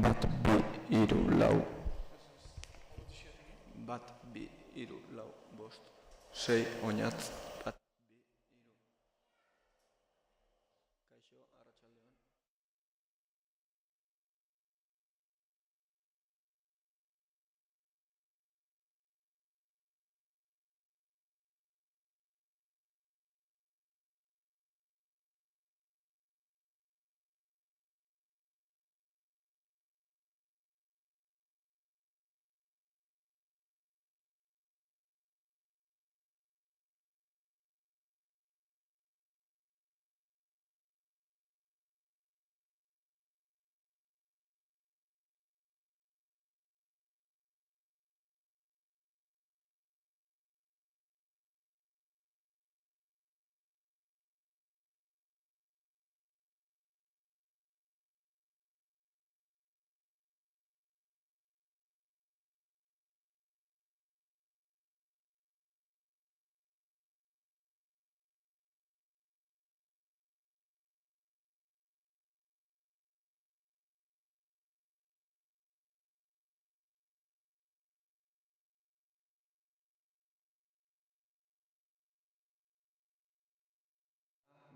Bat, bi, hiru, lau. Bat, bi, hiru, lau, bost. Sei, oinatz. Bat, bi, hiru. Kaixo, arratsaldeon.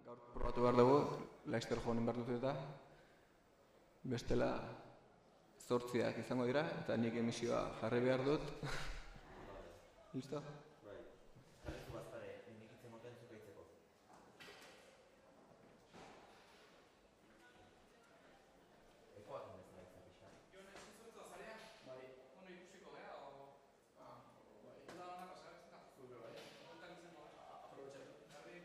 Gaur probatu behar dugu, Leicester joan behar dut eta bestela 8 izango dira eta nik emisioa jarri behar dut. Listo? Bai. Jarritu bazkare, nik itzen moten zukaitzeko. Ekoak inbezela izan pixka. Jon, ez zuretza zarea? Bai. Ono ikusiko geha, o... bai. Uda hona pasar, ez da? Fulbe bai. Kontan izango geha. Aprobetxatu. Garri.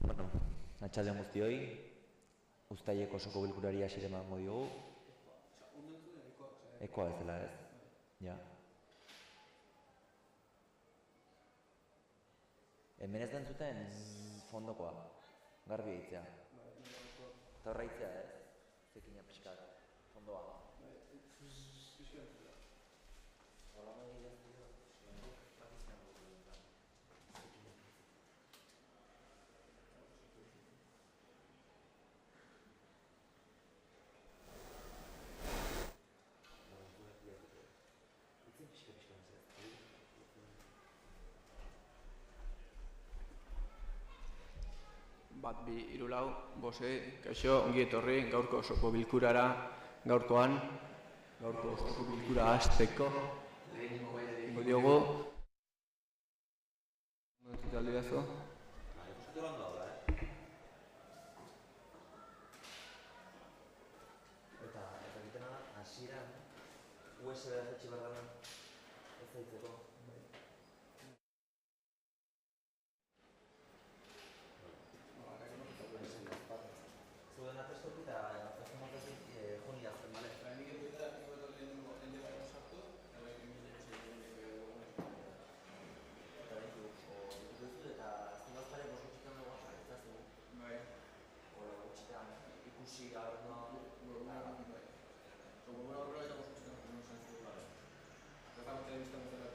Bueno, atxaldean guztioi, uztaileko osoko bilkurari hasiera emango diogu. Ekoa ez dela ez? Ja. Hemen ez den zuten fondokoa, garbi eitzea. Eta horra eitzea ez? Zekina pixkat, fondoa. Hola, megi ez dira. Bat, bi, hiru, lau, bose, kaixo, ongi etorri, gaurko osoko bilkurara, gaurko osoko bilkura hasteko. Ingo diogu. Talde dazo. Ikuskatu lan dago da, Eta egitena da, hasieran USB jetxi behar dena ez daitzeko. Zuden atestoki eta azken montazik joni azten, bale? Nik egitea, nik beto lehenengo sartu, eta bai Eta dituko duzu eta azken bazpare bost gutxitan dugu azak ez da zuen. bai. Hora gutxitan ikusi gaur no... Como una horrela eta gozutxetan, no esan zuen. Eta eta biztan bezala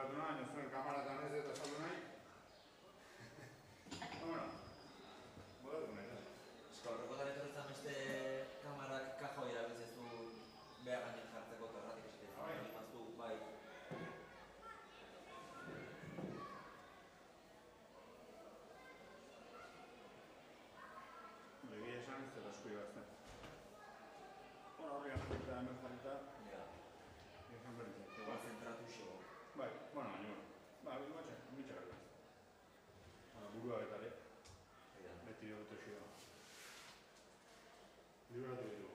Zerratu nahi, zuen kamaratan ez eta saldu nahi. Bueno, bodatu nahi, ez? Horrekotan etorretzen beste kamarak kajoa erabiltzezu behar gainen jartzeko eta horretik esketzen. Imaztu, bai. Egia esan ez dela eskui bazten. Bueno, horri jarrita, hemen jarrita. Ja. Esan berritzen. Igual zentratu xo. Bai, bueno, baina, mitxa gara. Burua betare. Beti dugu xioa. Libratu ditugu.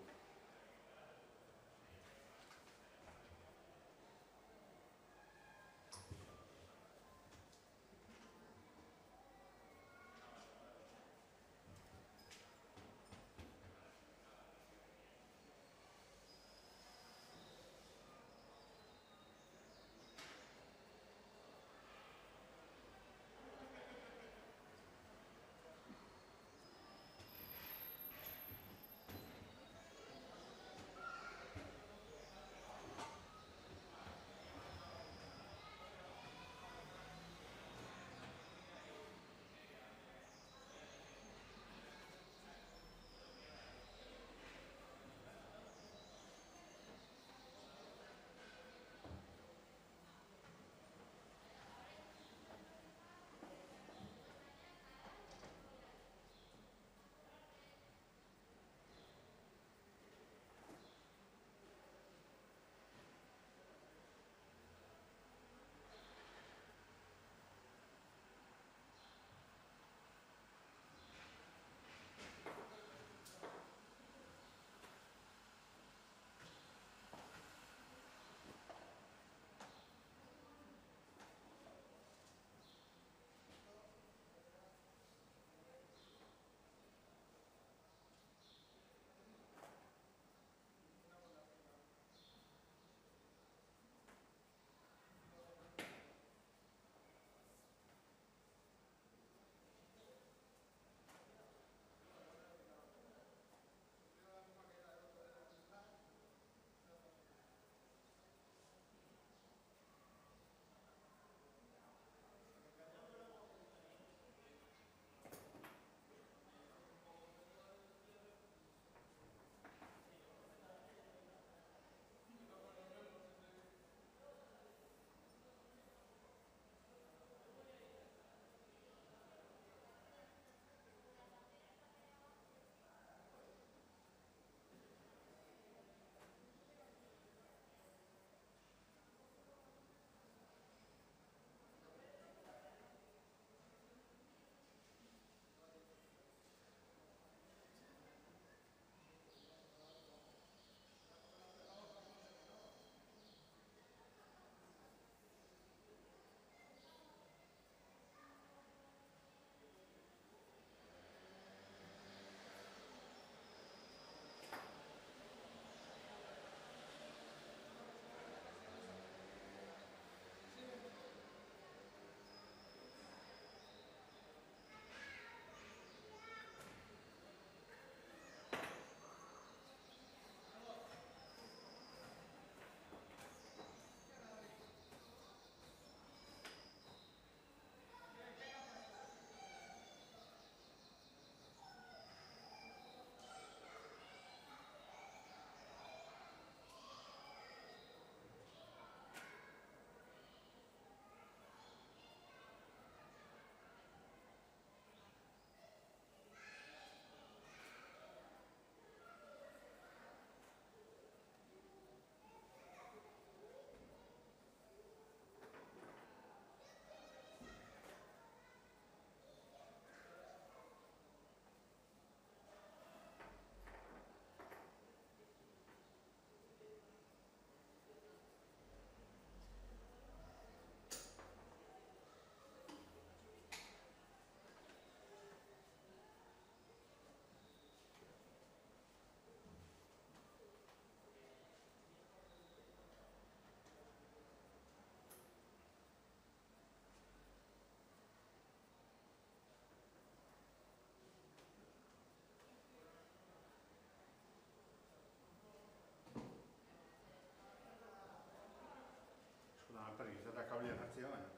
kablia jartzea baina.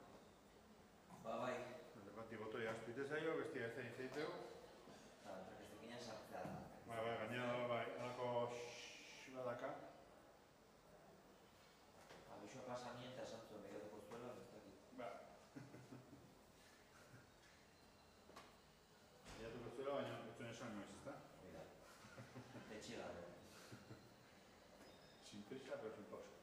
Bai. Bati botoia azpite zaio, bestia ez da izaiteo. Eta ezekina sartzea da. Bai, gainera, bai, alako badaka. Abixoa pasa nien eta esan zuen begiratuko zuela, ez dakit. Ba. Begiratuko zuela, baina ez zuen esan noiz, ezta? Mira, etxigarro. Sin prisa, pero sin pausa.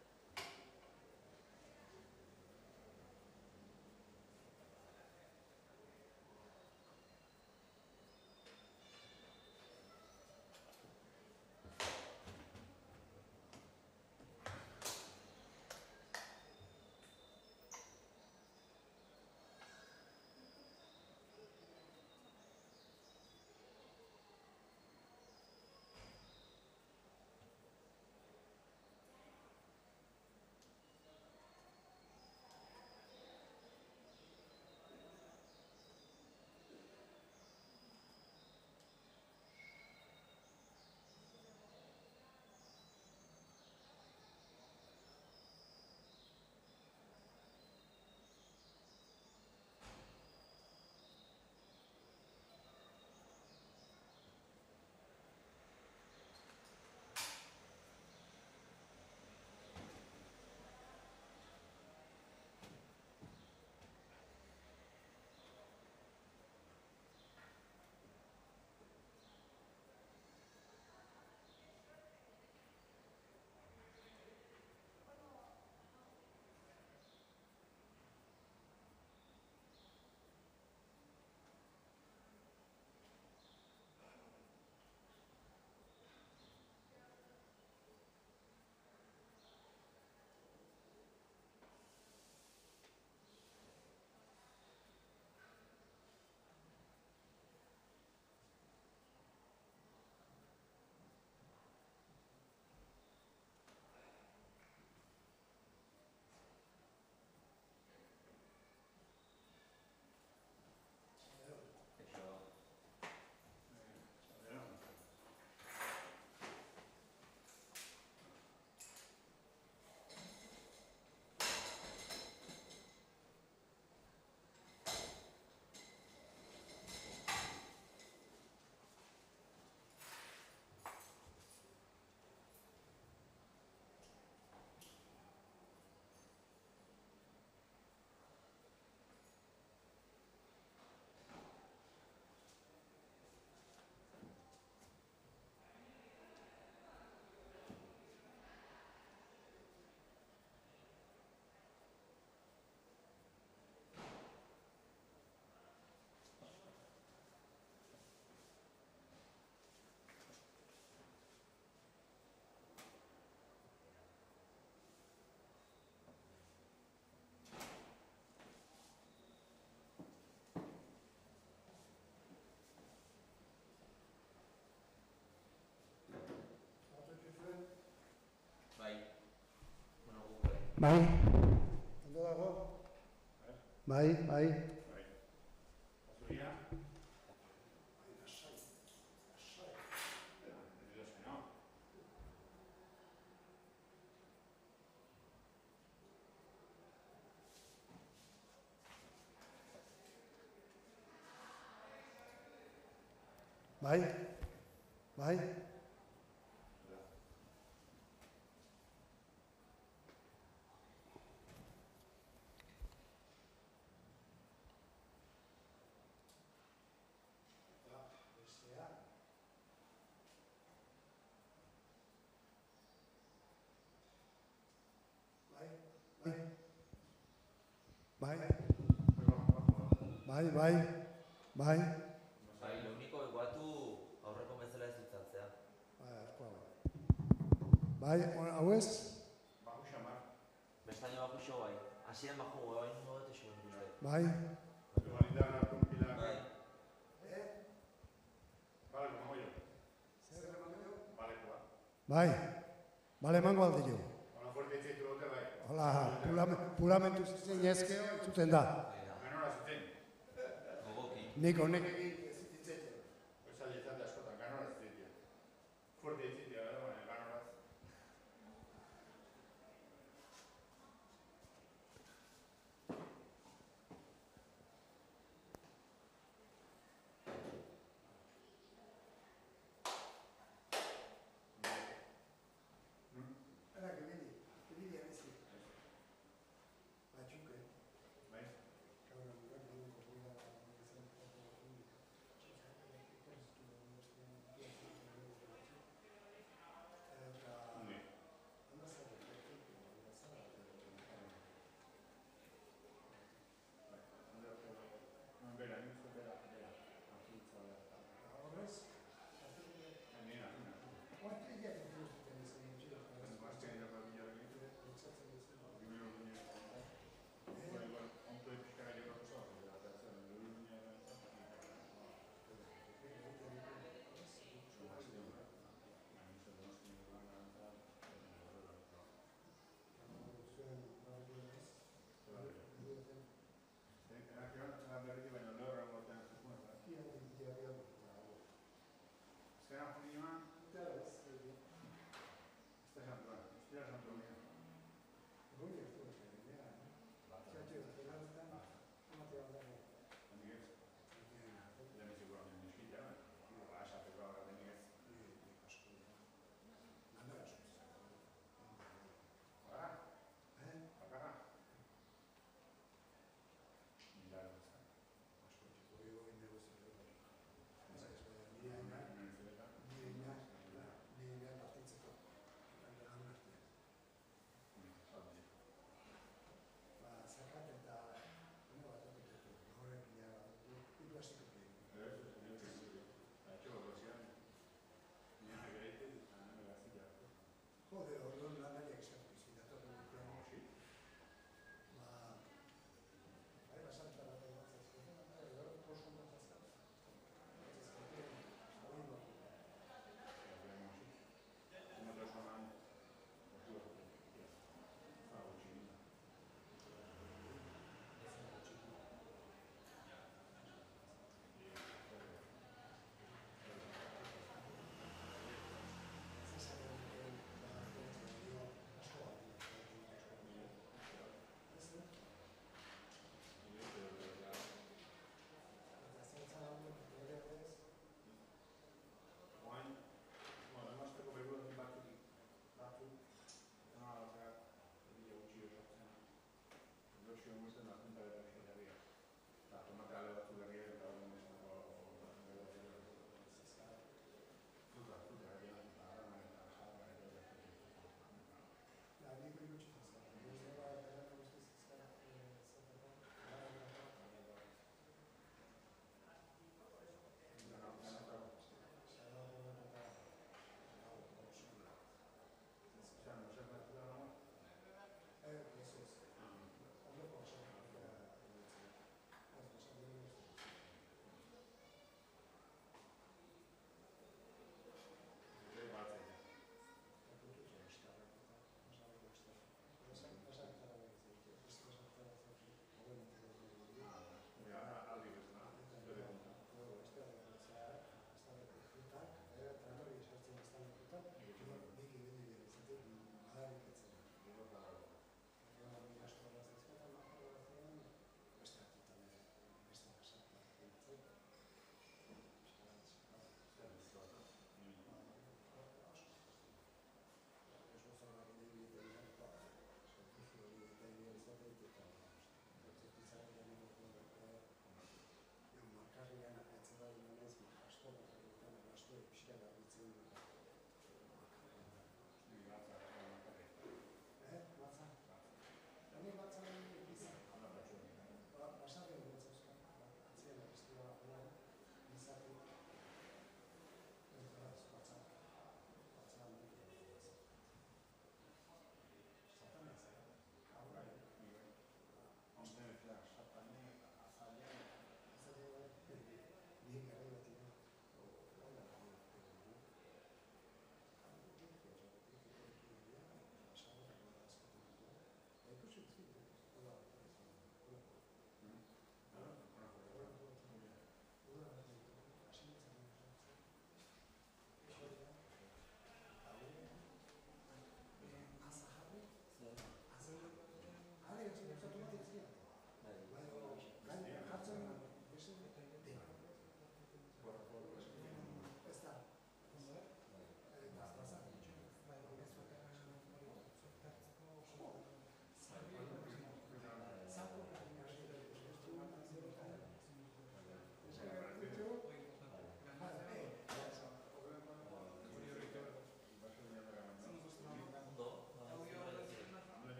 Bai. Ondo dago? Bai, bai. Bai. Azuria? Bai. Bai. Bai. Bai, bai. Bai. Bai, lo único iguatu aurreko bezala ez dutzaltzea. Bai, hau ez? Bajo xamar. Bestaino bajo xo bai. Hasieran bajo bai no bate xo ikuste. Bai. Igualita compila. Bai. Vale, como yo. Vale, pues. Bai. Bale, emango alde jo. Hola, fuerte etxe dute bai. Hola, puramentu zein ezkeo entzuten da. Ganora zuten. Gogoki. Nik honek Pues al izate askotan, ganora zuten. Fuerte etxe ganora.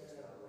Eta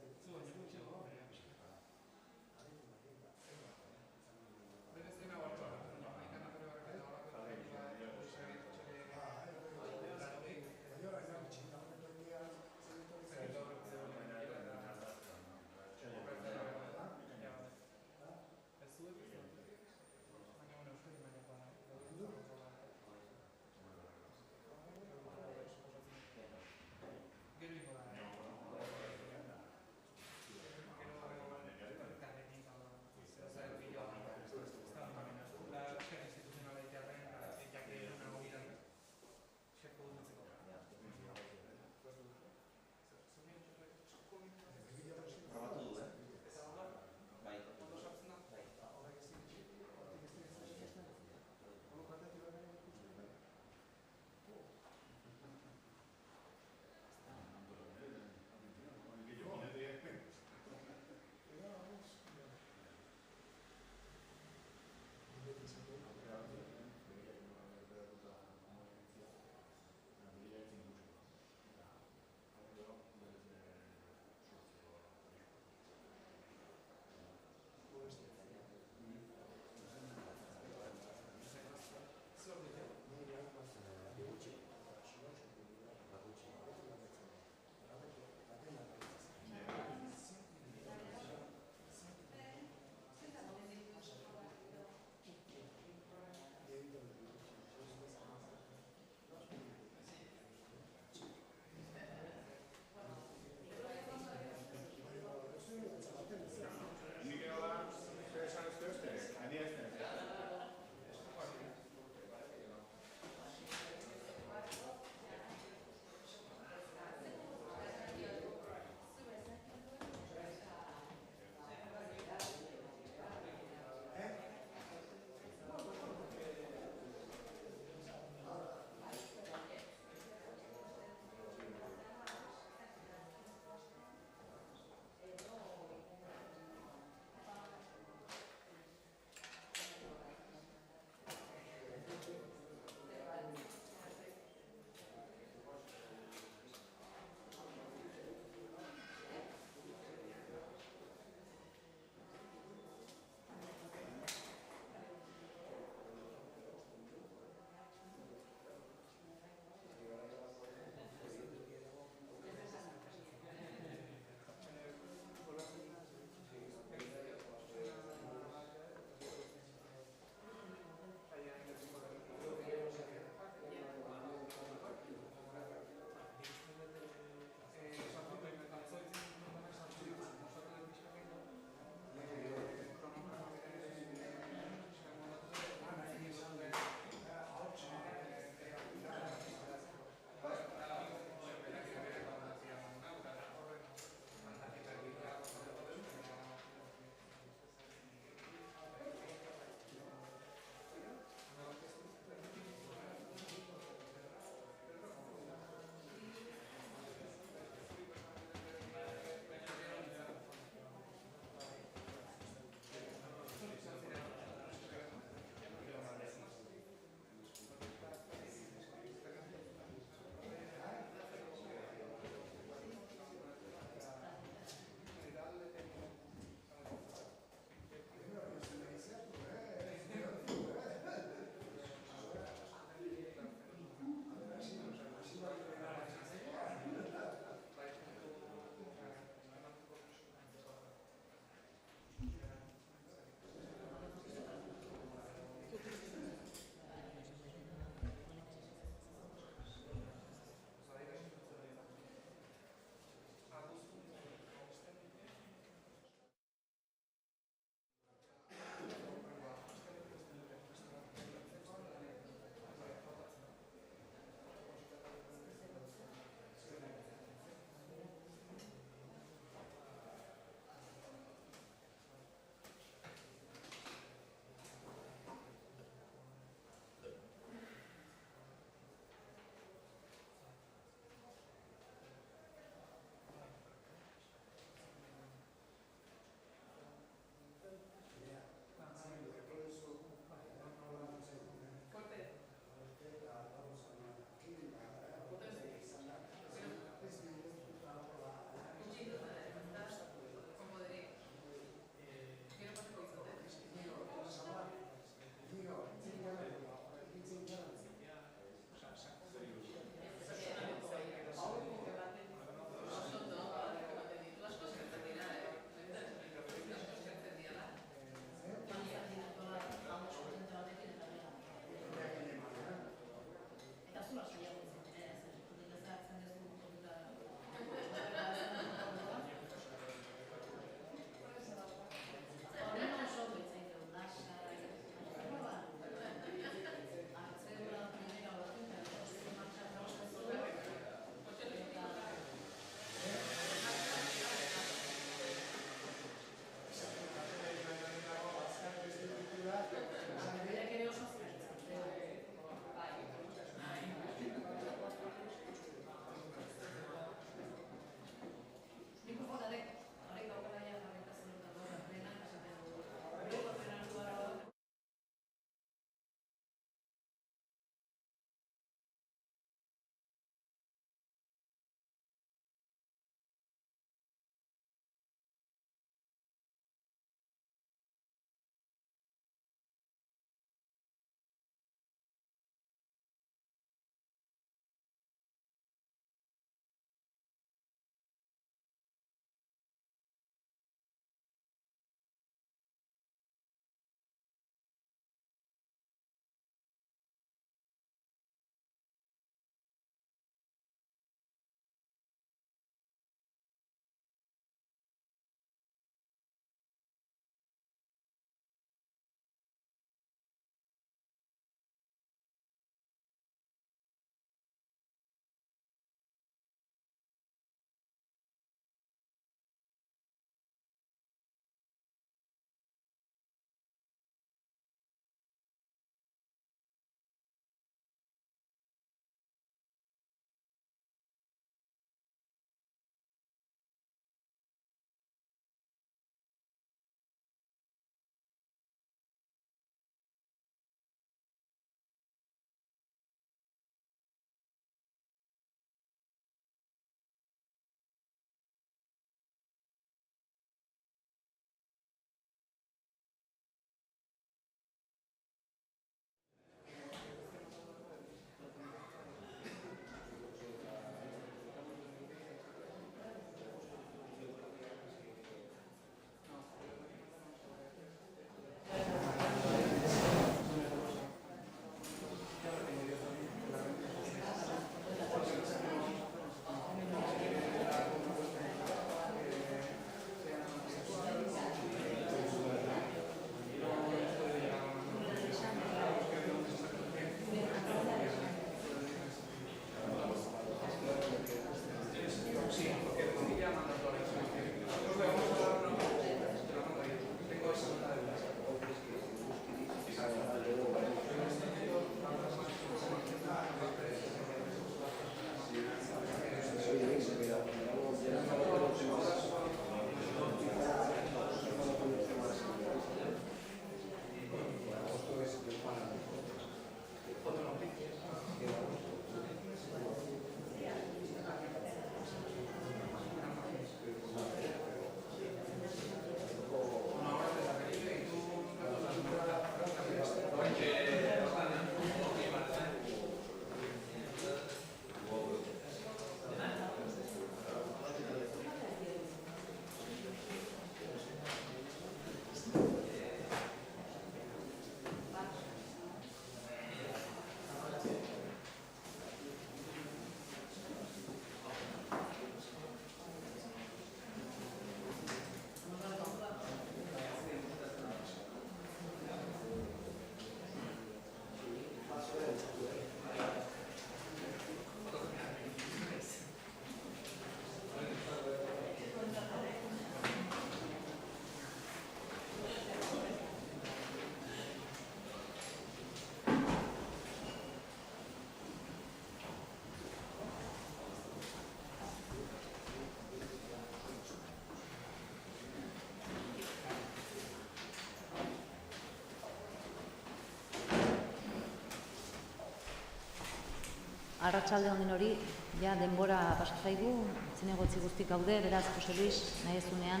arratsalde honen hori, ja denbora pasatzaigu, zinegotzi guztik gaude, beraz, Jose Luis, nahi ezunean,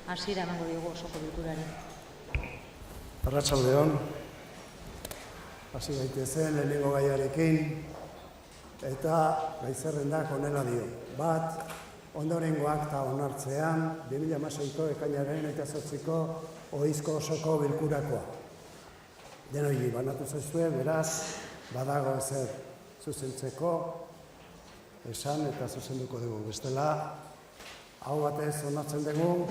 hasiera emango diogu osoko bilkurari. Arratsaldeon, hasi gaitezen lehenengo gaiarekin, eta gai zerrendak honela dio. Bat, ondorengoak eta onartzean, 2016ko ekainaren eta 8ko ohizko osoko bilkurakoa. Denoi banatu zaizue, beraz, badago ezer zuzentzeko, esan eta zuzenduko dugu. Bestela, hau batez onartzen dugu,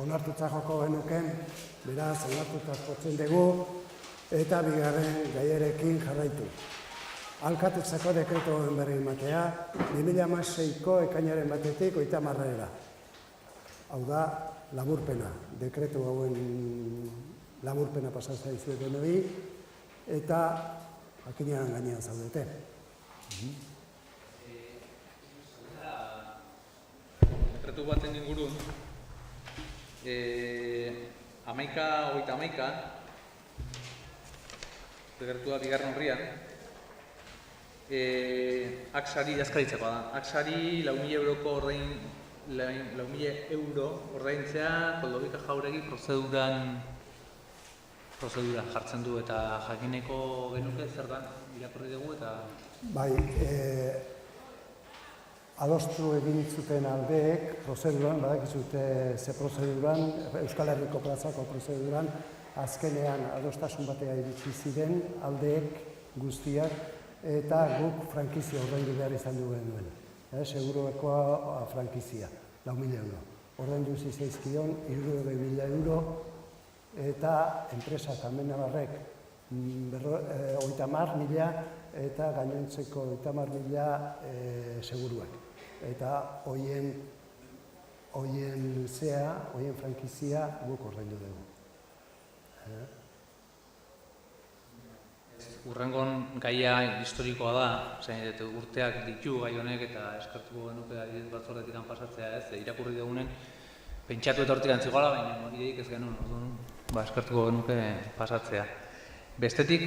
onartuta joko genuken, beraz, onartuta jotzen dugu, eta bigarren gaiarekin jarraitu. Alkatetzako dekretuaren berri ematea, 2016ko ekainaren batetik 30-era. Hau da, laburpena, dekretu hauen laburpena pasatzea izuet denoi, eta akinean gainean zaudete. Dekretu baten ingurun, 11-11, dekretua bigarren horrian, aksari jaskaritzakoa da. Aksari 4.000 euroko ordain, 4.000 euro ordaintzea Koldobika Jauregi prozedura jartzen du eta jakineko genuke zer da irakurri dugu eta... Bai, adostu egin zuten aldeek prozeduran, badakizute ze prozeduran, Euskal Herriko plazako prozeduran, azkenean adostasun batea iritsi ziren aldeek guztiak, eta guk frankizia ordaindu behar izan duen. Seguruekoa frankizia, 4.000 euro. Ordaindu zitzaizkion 60.000 euro, eta enpresa Amenabarrek 30.000 eta gainontzeko 30.000 seguruak. Eta hoien frankizia guk ordaindu dugu. Urrengon gaia historikoa da, urteak ditu gai honek eta eskartuko genuke adibidez batzordetik pasatzea ez, irakurri dugunen pentsatu eta hortik antzigala, baina ideik ez genuen, eskartuko genuke pasatzea. Bestetik,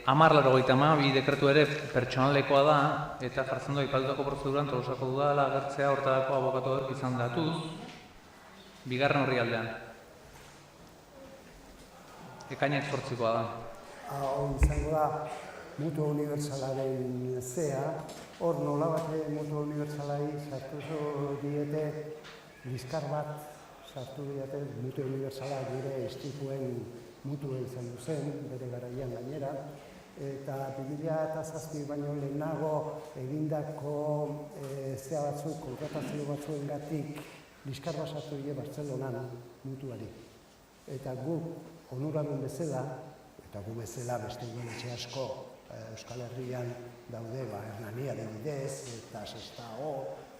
10.80 dekretu ere pertsonalekoa da eta jartzen du aipatutako prozeduran Tolosako udala agertzea hortarako abokatuak izan datuz, bigarren horri aldean. Ekainak 8koa da. Hau izango da mutua unibertsalaren zea, hor nolabate mutua unibertsalai sartu diete liskar bat, sartu diete mutua unibertsala gure istripuen mutua izan duzen, bere garaian gainera, eta 2007 baino lehenago egindako zea batzuk, kontratazio batzuengatik liskar bat sartu die Bartzelonan mutuari. Eta guk onuradun bezala, eta gu bezala beste udaletxe asko Euskal Herrian daude, Hernani adibidez, eta Sestao,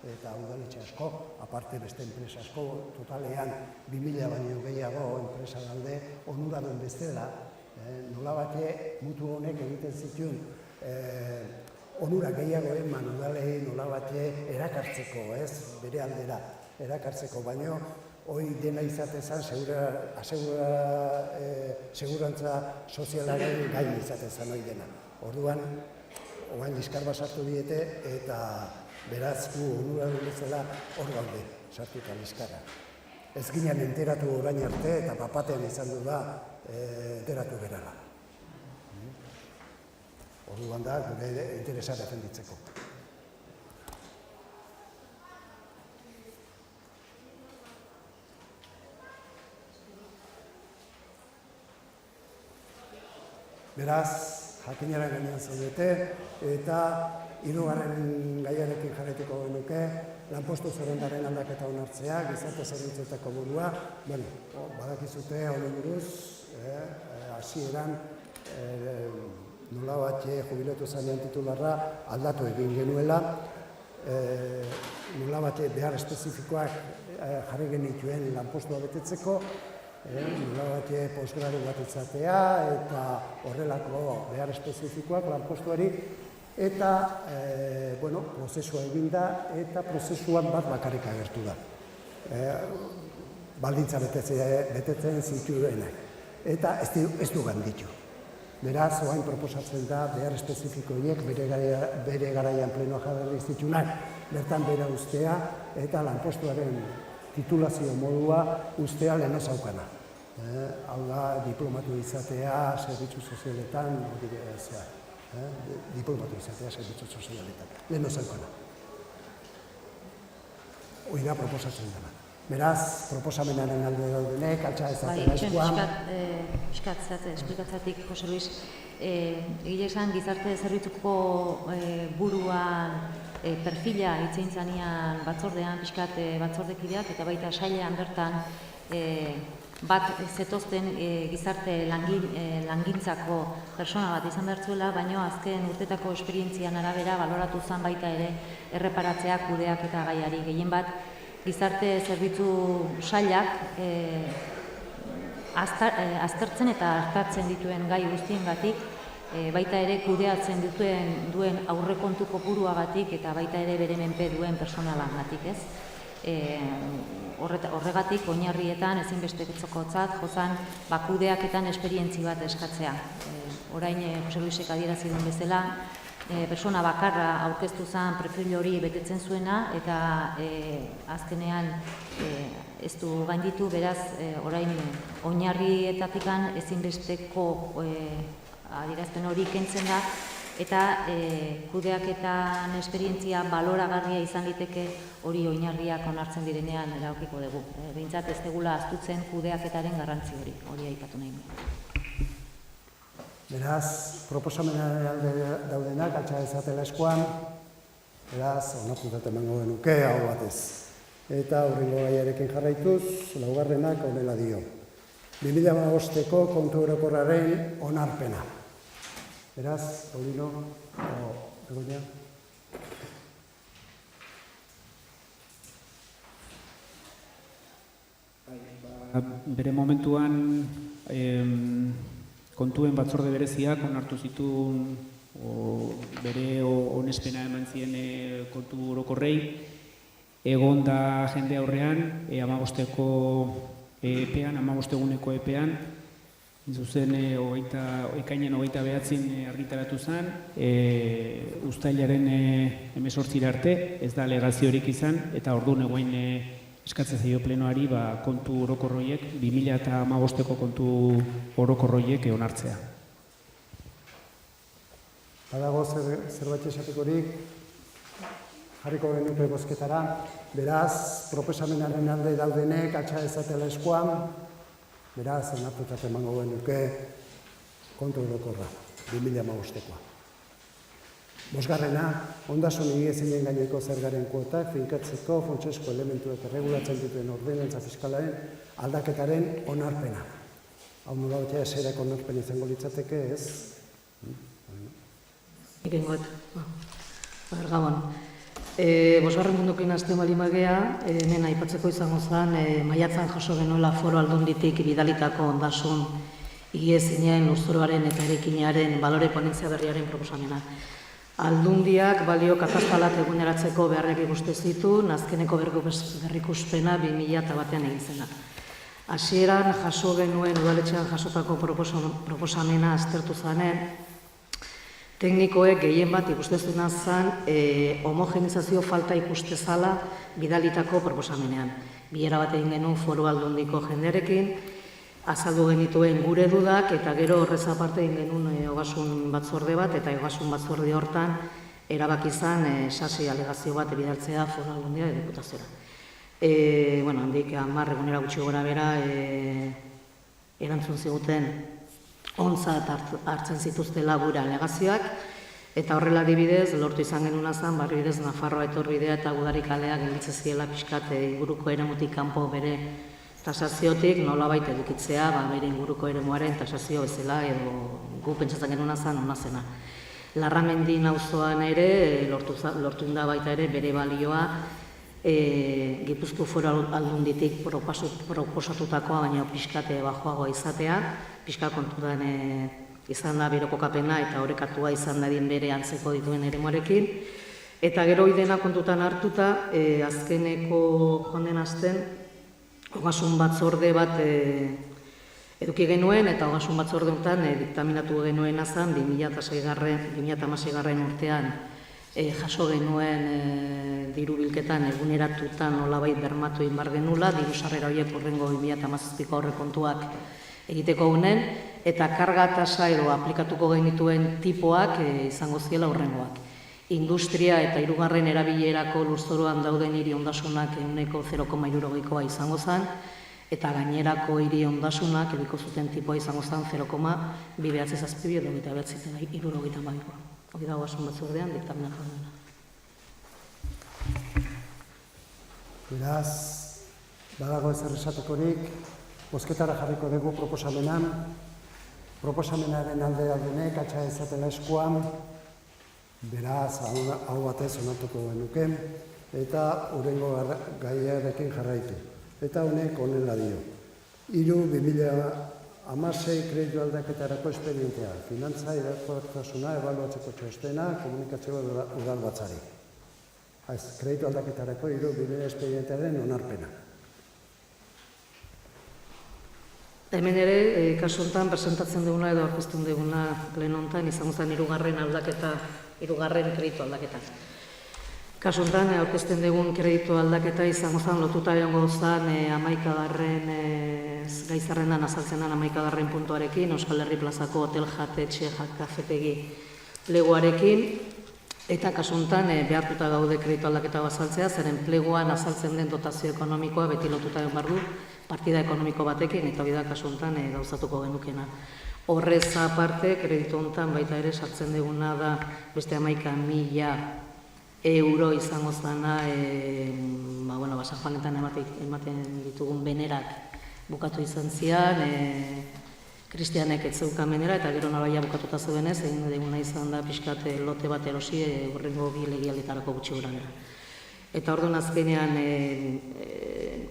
eta udaletxe asko, aparte beste enpresa asko, totalean 2.000 baino gehiago enpresa daude, onuradun bezala, nolabate mutu honek egiten zituen onura gehiago eman udalei nolabate erakartzeko, bere aldera erakartzeko, baino hoi dena izatezan segurantza sozialaren gain izatezan hoi dena. Orduan, oain liskar bat sartu diete eta beraz gu onuradun bezala hor gaude sartuta liskarra. Ez ginen enteratu orain arte eta papatean izan du da enteratu berala. Orduan da, gure interesa defenditzeko. Beraz, jakinaren gainean zaudete, eta hirugarren gaiarekin jarraituko genuke, lanpostu zerrendaren aldaketa onartzea, gizarte zerbitzuetako burua. Badakizute honi buruz, hasieran nolabait jubilatu zanean titularra aldatu egin genuela, nolabait behar espezifikoak jarri genituen lanpostua betetzeko, nolabait posgradu bat izatea eta horrelako behar espezifikoak lanpostuari, eta prozesua egin da eta prozesuan bat bakarrik agertu da. Baldintza betetzen zituenak. Eta ez du ganditu. Beraz, oain proposatzen da behar espezifiko horiek bere garaian plenoa jarri zitunak bertan bera ustea eta lanpostuaren titulazio modua ustea lehen zaukana. Hau da, diplomatu izatea zerbitzu sozialetan, diplomatu izatea zerbitzu sozialetan, lehen zaukana. Hoi da proposatzen dena. Beraz, proposamenaren alde daudenek, altxa ezatela eskuan. Piskat, esplikatzatik, Jose Luis, egile esan gizarte zerbitzuko buruan perfila hitzein zanean batzordean, piskat batzordekideak, eta baita sailean bertan bat zetozten gizarte langintzako persona bat izan behar zuela, baina azken urtetako esperientzian arabera baloratu zen baita ere erreparatzeak kudeak eta gaiari gehien bat, gizarte zerbitzu sailak aztertzen eta artatzen dituen gai guztiengatik, baita ere kudeatzen duen aurrekontu kopuruagatik eta baita ere bere menpe duen personalangatik, ez? Horregatik oinarrietan ezinbestekotzat jozan kudeaketan esperientzi bat eskatzea. Orain Jose Luisek adierazi duen bezala, persona bakarra aurkeztu zen perfil hori betetzen zuena eta azkenean ez du gainditu, beraz orain oinarrietatikan ezinbesteko adierazpen hori kentzen da eta kudeaketan esperientzia baloragarria izan liteke hori oinarriak onartzen direnean erabakiko dugu. Behintzat ez degula ahaztutzen kudeaketaren garrantzi hori aipatu nahi. Beraz, proposamenaren alde daudenak, altxa ezatela eskuan, beraz, onartutat emango genuke, hau batez. Eta hurrengo gaiarekin jarraituz, laugarrenak honela dio. 2015ko kontu orokorraren onarpena. Beraz, Paulino, Begoña. Bere momentuan kontuen batzorde bereziak onartu zituen bere onespena eman zien kontu orokorrei. Egon da jende aurrean, 15ko epean, 15 eguneko epean, zuzen ekainen 29 argitaratu zen, uztailaren 18 arte, ez da alegaziorik izan, eta orduan egoin eskatzen zaio plenoari kontu orokorroiek, 2015ko kontu orokorroiek onartzea. Badago zerbait esatekorik, jarriko genuke bozketara, beraz, proposamenaren alde daudenek, altxa ezatela eskuan, beraz, onartutat emango genuke kontu orokorra, 2015koa. Bosgarrena, ondasun higiezinen gaineko zergaren kuotak finkatzeko funtsezko elementuek erregulatzen dituen ordenantza fiskalaren aldaketaren onarpena. Hau nola batea eserako onarpen izango litzateke, ez? Ikengoet, Gabon. Bosgarren mundukin azte malimagea, hemen aipatzeko izango zen, maiatzan jaso genuela Foro Aldunditik bidalitako ondasun higiezinen lurzoruaren eta eraikinaren balore ponentzia berriaren proposamena. Aldundiak balio kataztalak eguneratzeko beharrak ikuste zitu, azkeneko berrikuspena 2001 egin zena. Hasieran jaso genuen udaletxean jasotako proposamena aztertu zanen, teknikoek gehien bat ikustezuna zen homogenizazio falta ikustezala bidalitako proposamenean. Bilera bat egin genuen Foru Aldundiko jendearekin, azaldu genituen gure dudak, eta gero horrez aparte egin genuen ogasun batzorde bat, eta ogasun batzorde hortan erabaki izan sasi alegazio bat bidaltzea Foru Aldundia diputaziora. Handik 10 egunera gutxi gora bera erantzun ziguten ontzat hartzen zituztela gure alegazioak, eta horrela adibidez, lortu izan genuna zen, barribidez Nafarroa etorbidea eta Gudari kalea gelditzen ziela pixkat inguruko eremutik kanpo bere tasaziotik nolabait edukitzea, bere inguruko eremuaren tasazio bezala, edo gu pentsatzen genuna zen ona zena. Larramendi auzoan ere, lortu da baita ere bere balioa, Gipuzko Foru Aldunditik proposatutakoa, baina pixkate bajoagoa izatea, pixka kontutan izan da bero kokapena eta orekatua izan dadin bere antzeko dituen eremuarekin. Eta gero idena kontutan hartuta, azkeneko jonden hasten, ogasun batzorde bat Eduki genuen eta ogasun batzorde honetan diktaminatu genuen azan 2016 urtean jaso genuen diru bilketan eguneratutan nolabait bermatu egin behar genula, diru sarrera horiek hurrengo 2017ko aurrekontuak egiteko unen, eta karga tasa edo aplikatuko genituen tipoak izango ziela hurrengoak. Industria eta hirugarren erabilerako lurzoruan dauden hiri ondasunak ehuneko 0,60koa izango zen, eta gainerako hiri ondasunak ediko zuten tipoa izango zen 0,297 edo 79,72. Hori dago ogasun batzordean diktaminatu dena. Beraz, badago ezer esatekorik, bozketara jarriko dugu proposamenaren alde aldenek, atxa ezatela eskuan, beraz, hau batez onartuko genuke, eta hurrengo gaiarekin jarraitu. Eta honek honela dio. 2016 kreditu aldaketarako espedientea, finantza irakortasuna ebaluatzeko txostena, komunikazio udalbatzari. Kreditu aldaketarako 2016 espedientearen onarpena. Hemen ere, kasu honetan, presentatzen duguna edo aurkezten duguna lehen honetan, izango zen hirugarren kreditu aldaketa. Kasu honetan, aurkezten dugun kreditu aldaketa izango zen, lotuta egongo zen 11. gai zerrendan azaltzenan 11. puntuarekin, Euskal Herri plazako hotel jatetxe kafetegi pleguarekin, eta kasu honetan behartuta gaude kreditu aldaketa azaltzea, zeren pleguan azaltzen den dotazio ekonomikoa beti lotuta egon behar du, partida ekonomiko batekin, eta hori da kasu honetan gauzatuko genukena. Horrez aparte, kreditu honetan baita ere sartzen duguna da beste 11.000 euro izango zana, San Juanetan ematen ditugun benerak bukatu izan zian, kristianek ez zeukan benera, eta gero nabaia bukatuta zuenez, egin duguna izan da pixkat lote bat erosi hurrengo bi legialditarako gutxi gurandera. Eta orduan azkenean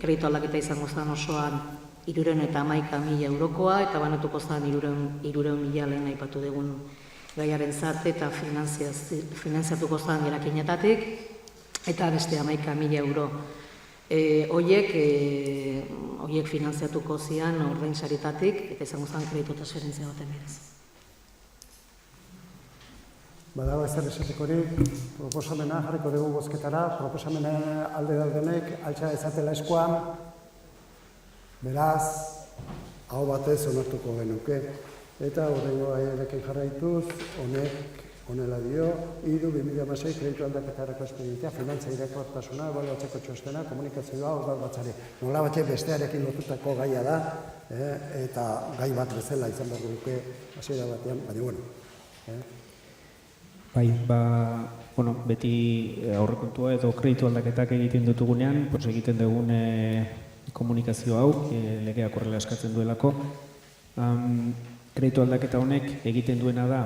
kreditu aldaketa izango zen osoan 311.000 eurokoa, eta banatuko zen 300.000 lehen aipatu dugun gaiaren zate eta finanziatuko zen gerakinetatik, eta beste 11.000 euro. Horiek finanziatuko zian ordain saritatik, eta izango zen kreditu transferentzia baten bidez. Badago ezer esatekorik, proposamena jarriko dugu bozketara, proposamena alde daudenek, altxa ezatela eskuan, beraz, hau batez onartuko genuke. Eta horrengo gaiarekin jarraituz, honek honela dio, 2016 kreditu aldaketarako espedientea, finantza irakortasuna, ebaluatzeko txostena, komunikazioa udalbatzari. Nola batxe bestearekin lotutako gaia da, eta gai bat bezala izan behar duke hasiera batean, baina bueno. Bai, beti aurrekontua edo kreditu aldaketak egiten dutugunean, egiten dugun komunikazio hau, legeak horrela eskatzen duelako. Kreditu aldaketa honek egiten duena da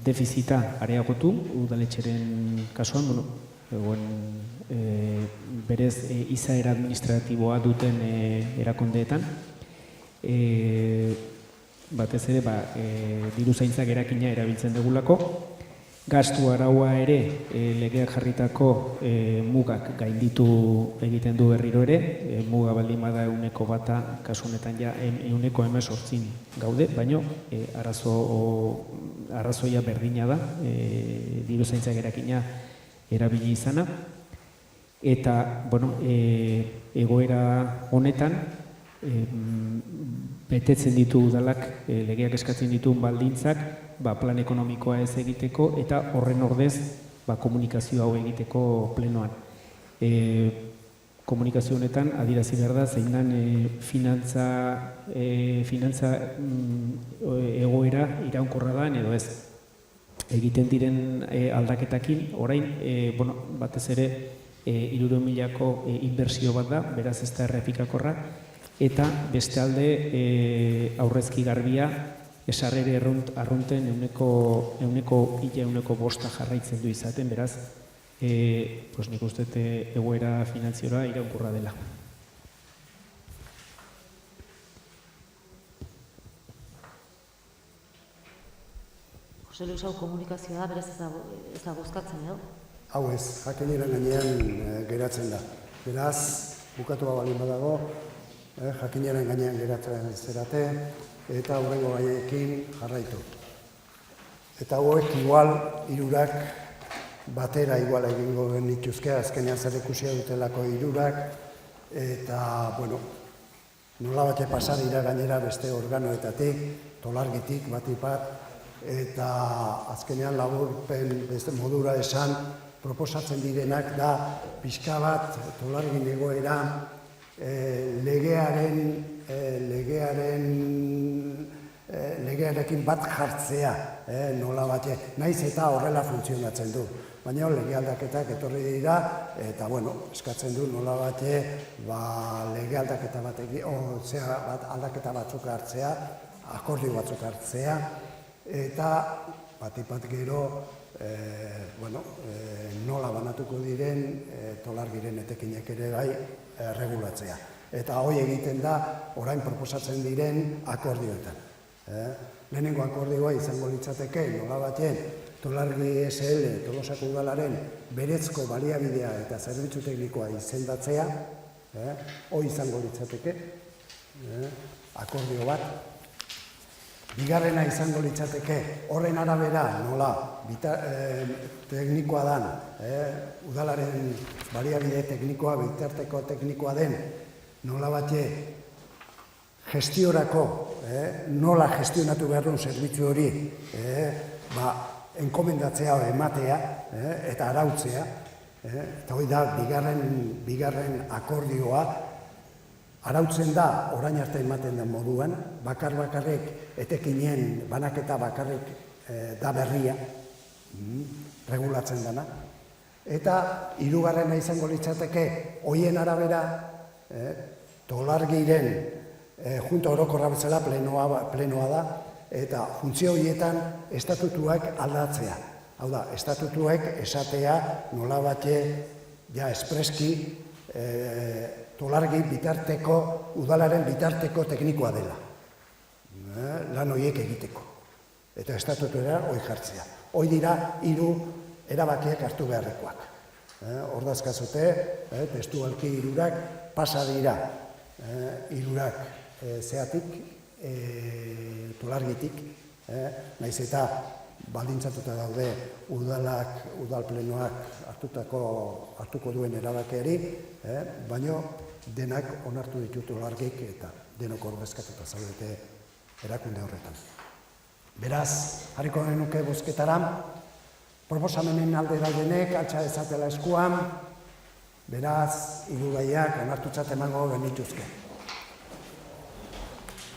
defizita areagotu, udaletxeren kasuan, berez izaera administratiboa duten erakundeetan. Batez ere, diru zaintzak erakina erabiltzen dugulako. Gastu araua ere, legeak jarritako mugak gainditu egiten du berriro ere, muga baldin bada 100 kasu honetan ja 18 gaude, baino arrazoia berdina da, diru zaintzak erakina erabili izana. Eta, egoera honetan, betetzen ditu udalak, legeak eskatzen dituen baldintzak, plan ekonomikoa ez egiteko eta horren ordez komunikazio hau egiteko plenoan. Komunikazio honetan adierazi behar da zein den finantza egoera iraunkorra da edo ez. Egiten diren aldaketakin, orain, batez ere 300.000ko inbertsio bat da, beraz ez da errepikakorra, eta beste alde aurrezki garbia esarrere arrunten 105 jarraitzen du izaten, beraz, nik uste egoera finantziora iraunkorra dela. Jose Luis, hau komunikazioa da, berez ez da bozkatzen edo? Hau ez, jakiniren gainean geratzen da. Beraz, bukatu balin badago, jakinaren gainean geratzen zerate, eta hurrengo gaiekin jarraitu. Eta hauek igual, hirurak batera igual egingo genituzke, azkenean zer ikusia dutelako hirurak, eta, bueno, nola bate pasa dira gainera beste organoetatik, tolargitik batipat, eta azkenean laburpen beste modura esan proposatzen direnak da pixka bat tolargin egoera legearekin bat jartzea, nola bate, naiz eta horrela funtzionatzen du. Baina lege aldaketak etorri dira, eta bueno, eskatzen du nola bate, lege aldaketa aldaketa batzuk hartzea, akordio batzuk hartzea, eta batipat gero, nola banatuko diren tolargiren etekinek ere bai regulatzea. Eta hoi egiten da, orain proposatzen diren akordioetan. Lehenengo akordioa izango litzateke, nola baten, Tolargi SL, Tolosako Udalaren berezko baliabidea eta zerbitzu teknikoa izendatzea, hoi izango litzateke, akordio bat. Bigarrena izango litzateke, horren arabera, nola, teknikoa dan, udalaren baliabide teknikoa, bitarteko teknikoa den, nola bate gestiorako, nola gestionatu behar duen zerbitzu hori, enkomendatzea ematea eta arautzea, eta hori da bigarren akordioa, arautzen da orain arte ematen den moduan, bakarrik etekinen banaketa bakarrik da berria, regulatzen dana, eta hirugarrena izango litzateke, hoien arabera, tolargiren junta orokorra bezala plenoa da, eta funtzio horietan estatutuak aldatzea. Hau da, estatutuak esatea nola bate, ja espreski, tolargi bitarteko, udalaren bitarteko teknikoa dela. Lan horiek egiteko. Eta estatutuera hori jartzea. Hoi dira, 3 erabakiak hartu beharrekoak. Ordazkazote, testualki 3 pasa dira. 3 zeatik, tolargitik, naiz eta baldintzatuta daude udal plenoak hartuko duen erabakiari, baina denak onartu ditu tolargik eta denok ordezkatuta zaudete erakunde horretan. Beraz, jarriko genuke bozketara, proposamenen alde daudenek, altxa dezatela eskuan, beraz, 3 gaiak onartutzat emango genituzke.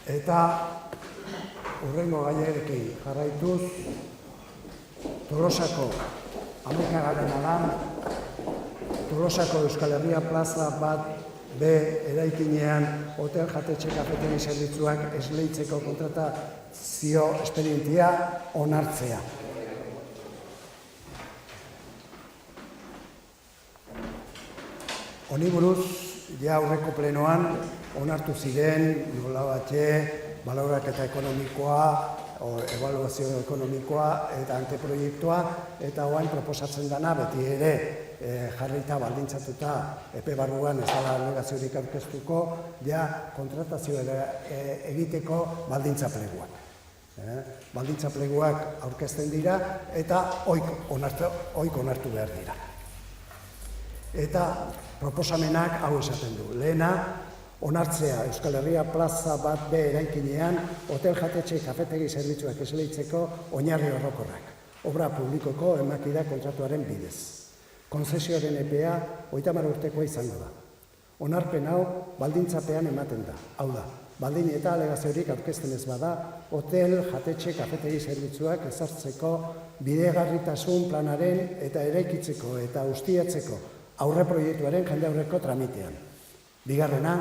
Eta hurrengo gaiarekin jarraituz, Tolosako 11. da, Tolosako Euskal Herria plaza bat B eraikinean hotel jatetxe kafetegi zerbitzuak esleitzeko kontratazio espedientea onartzea. Honi buruz, ja aurreko plenoan onartu ziren nola bate baloraketa ekonomikoa, ebaluazio ekonomikoa eta anteproiektua, eta orain proposatzen dana beti ere jarrita baldintzatuta epe barruan ez dela alegaziorik aurkeztuko, ja kontratazioa egiteko baldintza pleguak. Baldintza pleguak aurkezten dira eta oik onartu behar dira. Eta proposamenak hau esaten du. Lehena, onartzea Euskal Herria plaza bat B eraikinean hotel jatetxe kafetegi zerbitzuak esleitzeko oinarri orokorrak. Obra publikoko emakida kontratuaren bidez. Konzesioaren epea 30 urtekoa izango da. Onarpen hau baldintzapean ematen da. Hau da, baldin eta alegaziorik aurkezten ez bada, hotel jatetxe kafetegi zerbitzuak ezartzeko bidegarritasun planaren eta eraikitzeko eta ustiatzeko aurreproiektuaren jende aurreko tramitean. Bigarrena,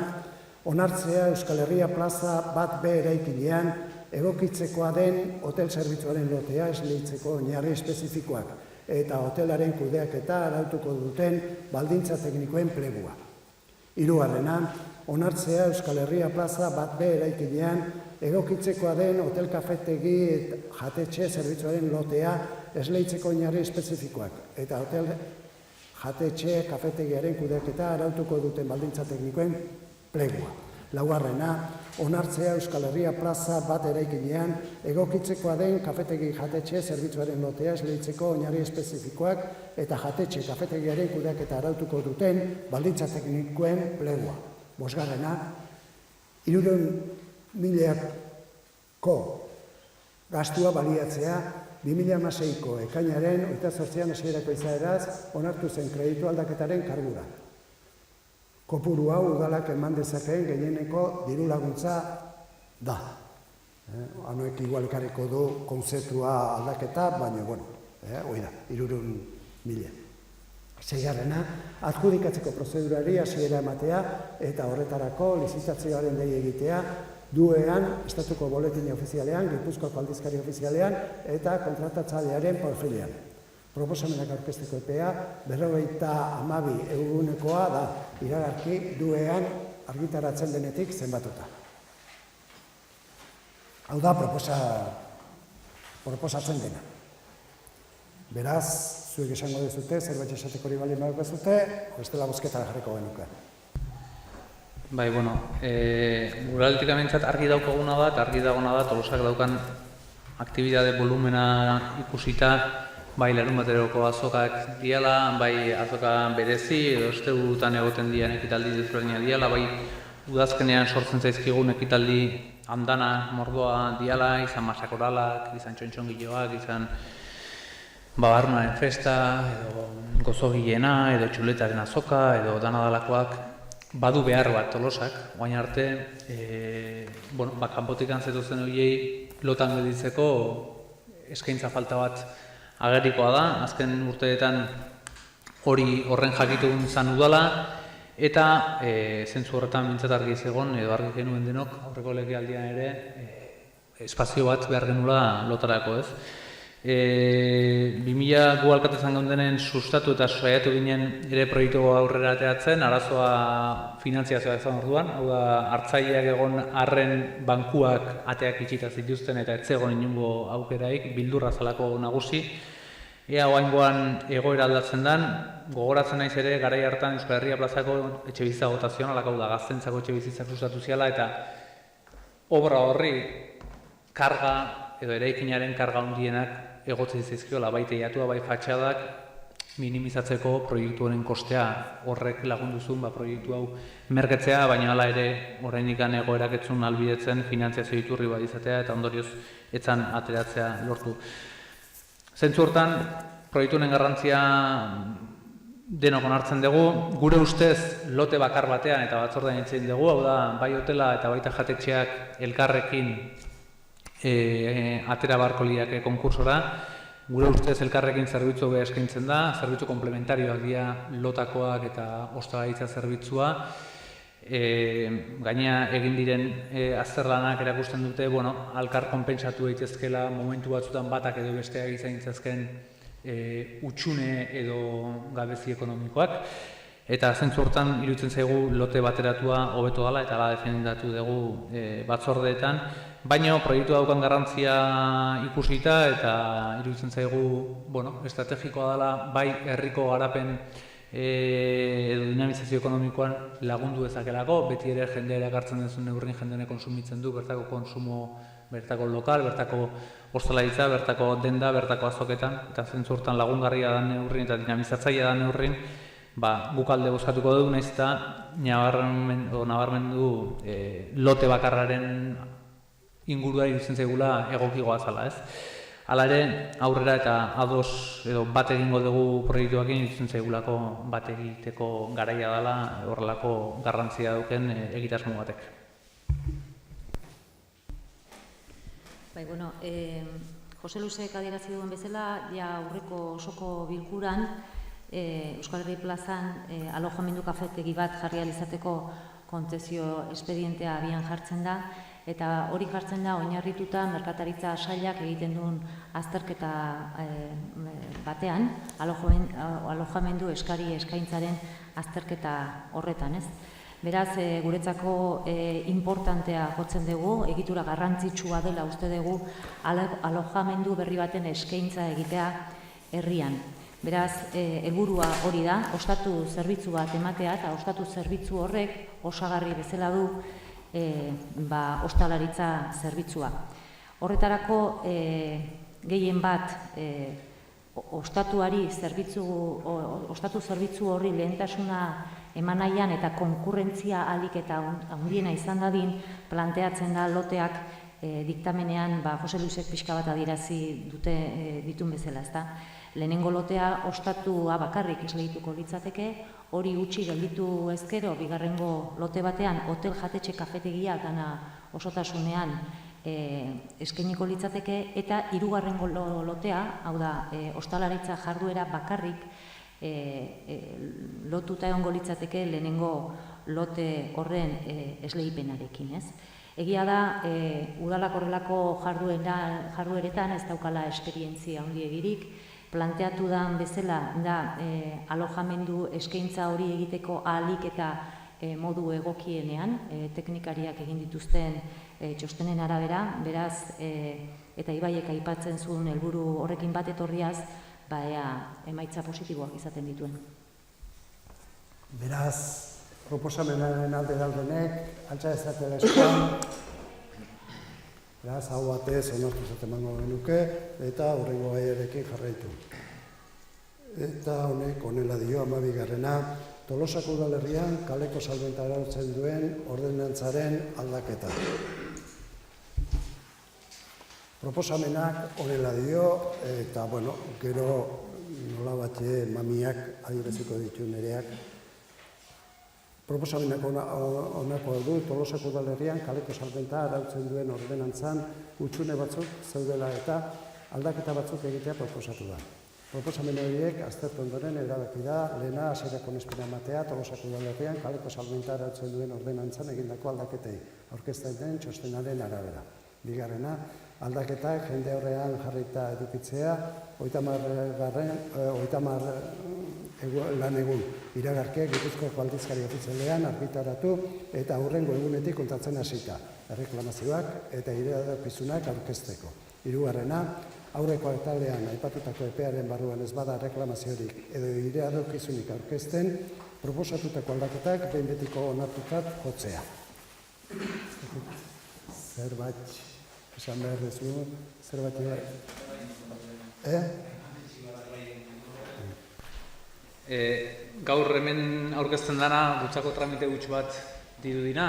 onartzea Euskal Herria plaza bat B eraikinean egokitzekoa den hotel zerbitzuaren lotea esleitzeko oinarri espezifikoak eta hotelaren kudeaketa arautuko duten baldintza teknikoen plegua. Hirugarrena, onartzea Euskal Herria plaza bat B eraikinean egokitzekoa den hotel kafetegi jatetxe zerbitzuaren lotea esleitzeko oinarri espezifikoak eta hotel jatetxe kafetegiaren kudeaketa arautuko duten baldintza teknikoen plegua. Laugarrena, onartzea Euskal Herria plaza bat eraikinean egokitzekoa den kafetegi jatetxe zerbitzuaren lotea esleitzeko oinarri espezifikoak eta jatetxe kafetegiaren kudeaketa arautuko duten baldintza teknikoen plegua. Bosgarrena, 300.000ko gastua baliatzea 2016ko ekainaren 28an hasierako izaeraz onartu zen kreditu aldaketaren kargura. Kopuru hau udalak eman dezakeen gehieneko diru laguntza da. Hanoek igual ekarriko du kontzeptua aldaketa, baina, hori da, 300.000. Seigarrena, adjudikatzeko prozedurari hasiera ematea eta horretarako lizitazioaren dei egitea duean, estatuko boletin ofizialean, Gipuzkoako aldizkari ofizialean eta kontratatzailearen profilean. Proposamenak aurkezteko epea 52 egunekoa da, iragarki duean argitaratzen denetik zenbatuta. Hau da proposatzen dena. Beraz, zuek esango dezute, zerbait esateko hori baldin baduzue, bestela bozketara jarriko genuke. Bai, gure aldetik amintzat argi daukaguna da, eta argi dagoena da, Tolosak daukan aktibitate volumena ikusita, bai larunbateroko azokak diala, bai azoka berezi, edo ostegutan egoten dian ekitaldi desberdinak diala, bai udazkenean sortzen zaizkigun ekitaldi andana, mordoa diala, izan masakoralak, izan txontxongiloak, izan babarnaren festa, edo gozogileena, edo txuletaren azoka, edo danadalakoak, badu behar bat Tolosak, guain arte, kanpotik antzetuzen horiei lotan gelditzeko eskaintza falta bat agerikoa da, azken urteetan horren jakitun zan udala, eta zentzu horretan mintzat argi zegoen, edo argi genuen denok, aurreko legealdian ere, espazio bat behar genula lotarako ez. 2000 gu alkatezan gaundenen sustatu eta saiatu ginen ere proiektu aurrera ateratzen, arazoa finantziazioa ezan orduan, hau da, hartzaileak egon arren bankuak ateak itxita zituzten eta etzegon inungo aukeraik, bildurra zalako nagusi. Ea oaingoan egoera aldatzen den, gogoratzen naiz ere, garai hartan Euskal Herria plazako etxebizitza gotazionalak, hau da, gaztentzako etxebizitzak sustatu ziala, eta obra horri karga edo eraikinaren karga handienak egotzen zaizkiola, bai teilatua, bai fatxadak minimizatzeko proiektu honen kostea horrek lagundu zuen proiektu hau merketzea, baina hala ere oraindik egoerak ez zuen ahalbidetzen finantziazio iturri bat izatea eta ondorioz etzan ateratzea lortu. Zentzu hortan, proiektu honen garrantzia denok onartzen dugu, gure ustez lote bakar batean eta batzordean hitz egin dugu, hau da, bai hotela eta baita jatetxeak elkarrekin atera barko liake konkursora. Gure ustez elkarrekin zerbitzu eskaintzen da, zerbitzu komplementarioak dira lotakoak eta ostalaritza zerbitzua. Gainea egin diren azterlanak erakusten dute, alkar konpentsatu daitezkeela momentu batzutan batak edo besteak izan ditzazken utxune edo gabezi ekonomikoak. Eta zentzu hortan iruditzen zaigu lote bateratua hobeto dela eta hala defendatu dugu batzordeetan. Baina proiektu daukan garrantzia ikusita eta iruditzen zaigu estrategikoa dela bai herriko garapen edo dinamizazio ekonomikoan lagundu dezakelako, beti ere jendea erakartzen duzun neurrin jendeane konsumitzen du, bertako konsumo, bertako lokal, bertako ostalaritza, bertako denda, bertako azoketan, eta zentzu hortan lagungarria da neurrin eta dinamizatzailea da neurrin, guk alde bozkatuko dugu, nahiz eta nabarmendu lote bakarraren inguruari iruditzen zaigula egokigoa zala, ez? Hala ere, aurrera eta ados edo bat egingo dugu proiektuakin iruditzen zaigulako bat egiteko garaia dela horrelako garrantzia duken egitasmo batek. Jose Lusek adierazi duen bezala, aurreko osoko bilkuran Euskal Herri plazan alojamendu kafetegi bat jarri ahal izateko kontzesio espedientea abian jartzen da, eta hori jartzen da oinarrituta merkataritza sailak egiten duen azterketa batean, alojamendu eskari eskaintzaren azterketa horretan, ez? Beraz, guretzako importantea jotzen dugu, egitura garrantzitsua dela uste dugu alojamendu berri baten eskaintza egitea herrian. Beraz, helburua hori da, ostatu zerbitzu bat ematea eta ostatu zerbitzu horrek osagarri bezala du ostalaritza zerbitzua. Horretarako gehien bat ostatu zerbitzu horri lehentasuna eman nahian eta konkurrentzia ahalik eta handiena izan dadin planteatzen da loteak diktamenean Jose Luisek pixka bat adierazi ditun bezala, ezta? Lehenengo lotea ostatua bakarrik esleituko litzateke, hori utzi gelditu ezkero, bigarrengo lote batean hotel jatetxe kafetegia dana osotasunean eskainiko litzateke, eta hirugarrengo lotea, hau da, ostalaritza jarduera bakarrik lotuta egongo litzateke lehenengo lote horren esleipenarekin, ez? Egia da, udalak horrelako jardueretan ez daukala esperientzia handiegirik, planteatu dan bezala da alojamendu eskaintza hori egiteko ahalik eta modu egokienean, teknikariak egin dituzten txostenen arabera, beraz, eta Ibaiek aipatzen zuen helburu horrekin bat etorriaz, emaitza positiboak izaten dituen. Beraz, proposamenaren alde daudenek, altza ezatela eskoan, beraz, hau batez onartu zaten mango genuke, eta horrengo gaiarekin jarraitu. Eta honek, honela dio, 12. Tolosako udalerrian kaleko salbenta arautzen duen ordenantzaren aldaketa. Proposamenak honela dio, eta, bueno, gero nola batxe mamiak adieraziko ditu nereak. Proposamenak honako du, Tolosako udalerrian kaleko salbenta arautzen duen ordenantzan hutsune batzuk zeudela eta aldaketa batzuk egitea proposatu da. Proposamen horiek aztertu ondoren erabaki da, lehena hasierako onespena ematea Tolosako udalerrian kaleko salbenta arautzen duen ordenantzan egindako aldaketei aurkezten den txostenaren arabera. Bigarrena, aldaketak jende horrean jarrita edukitzea, 30 lan egun iragarkiak Gipuzkoako aldizkari ofizialean argitaratu eta hurrengo egunetik kontatzen hasita, erreklamazioak eta iradokizunak aurkezteko. Hirugarrena, aurreko atalean aipatutako epearen barruan ez bada reklamaziorik edo iradokizunik aurkezten, proposatutako aldaketak behin betiko onartutat jotzea. Zerbait esan behar dezu, zerbait Gaur hemen aurkezten dana gutzako tramite gutxi bat dirudina,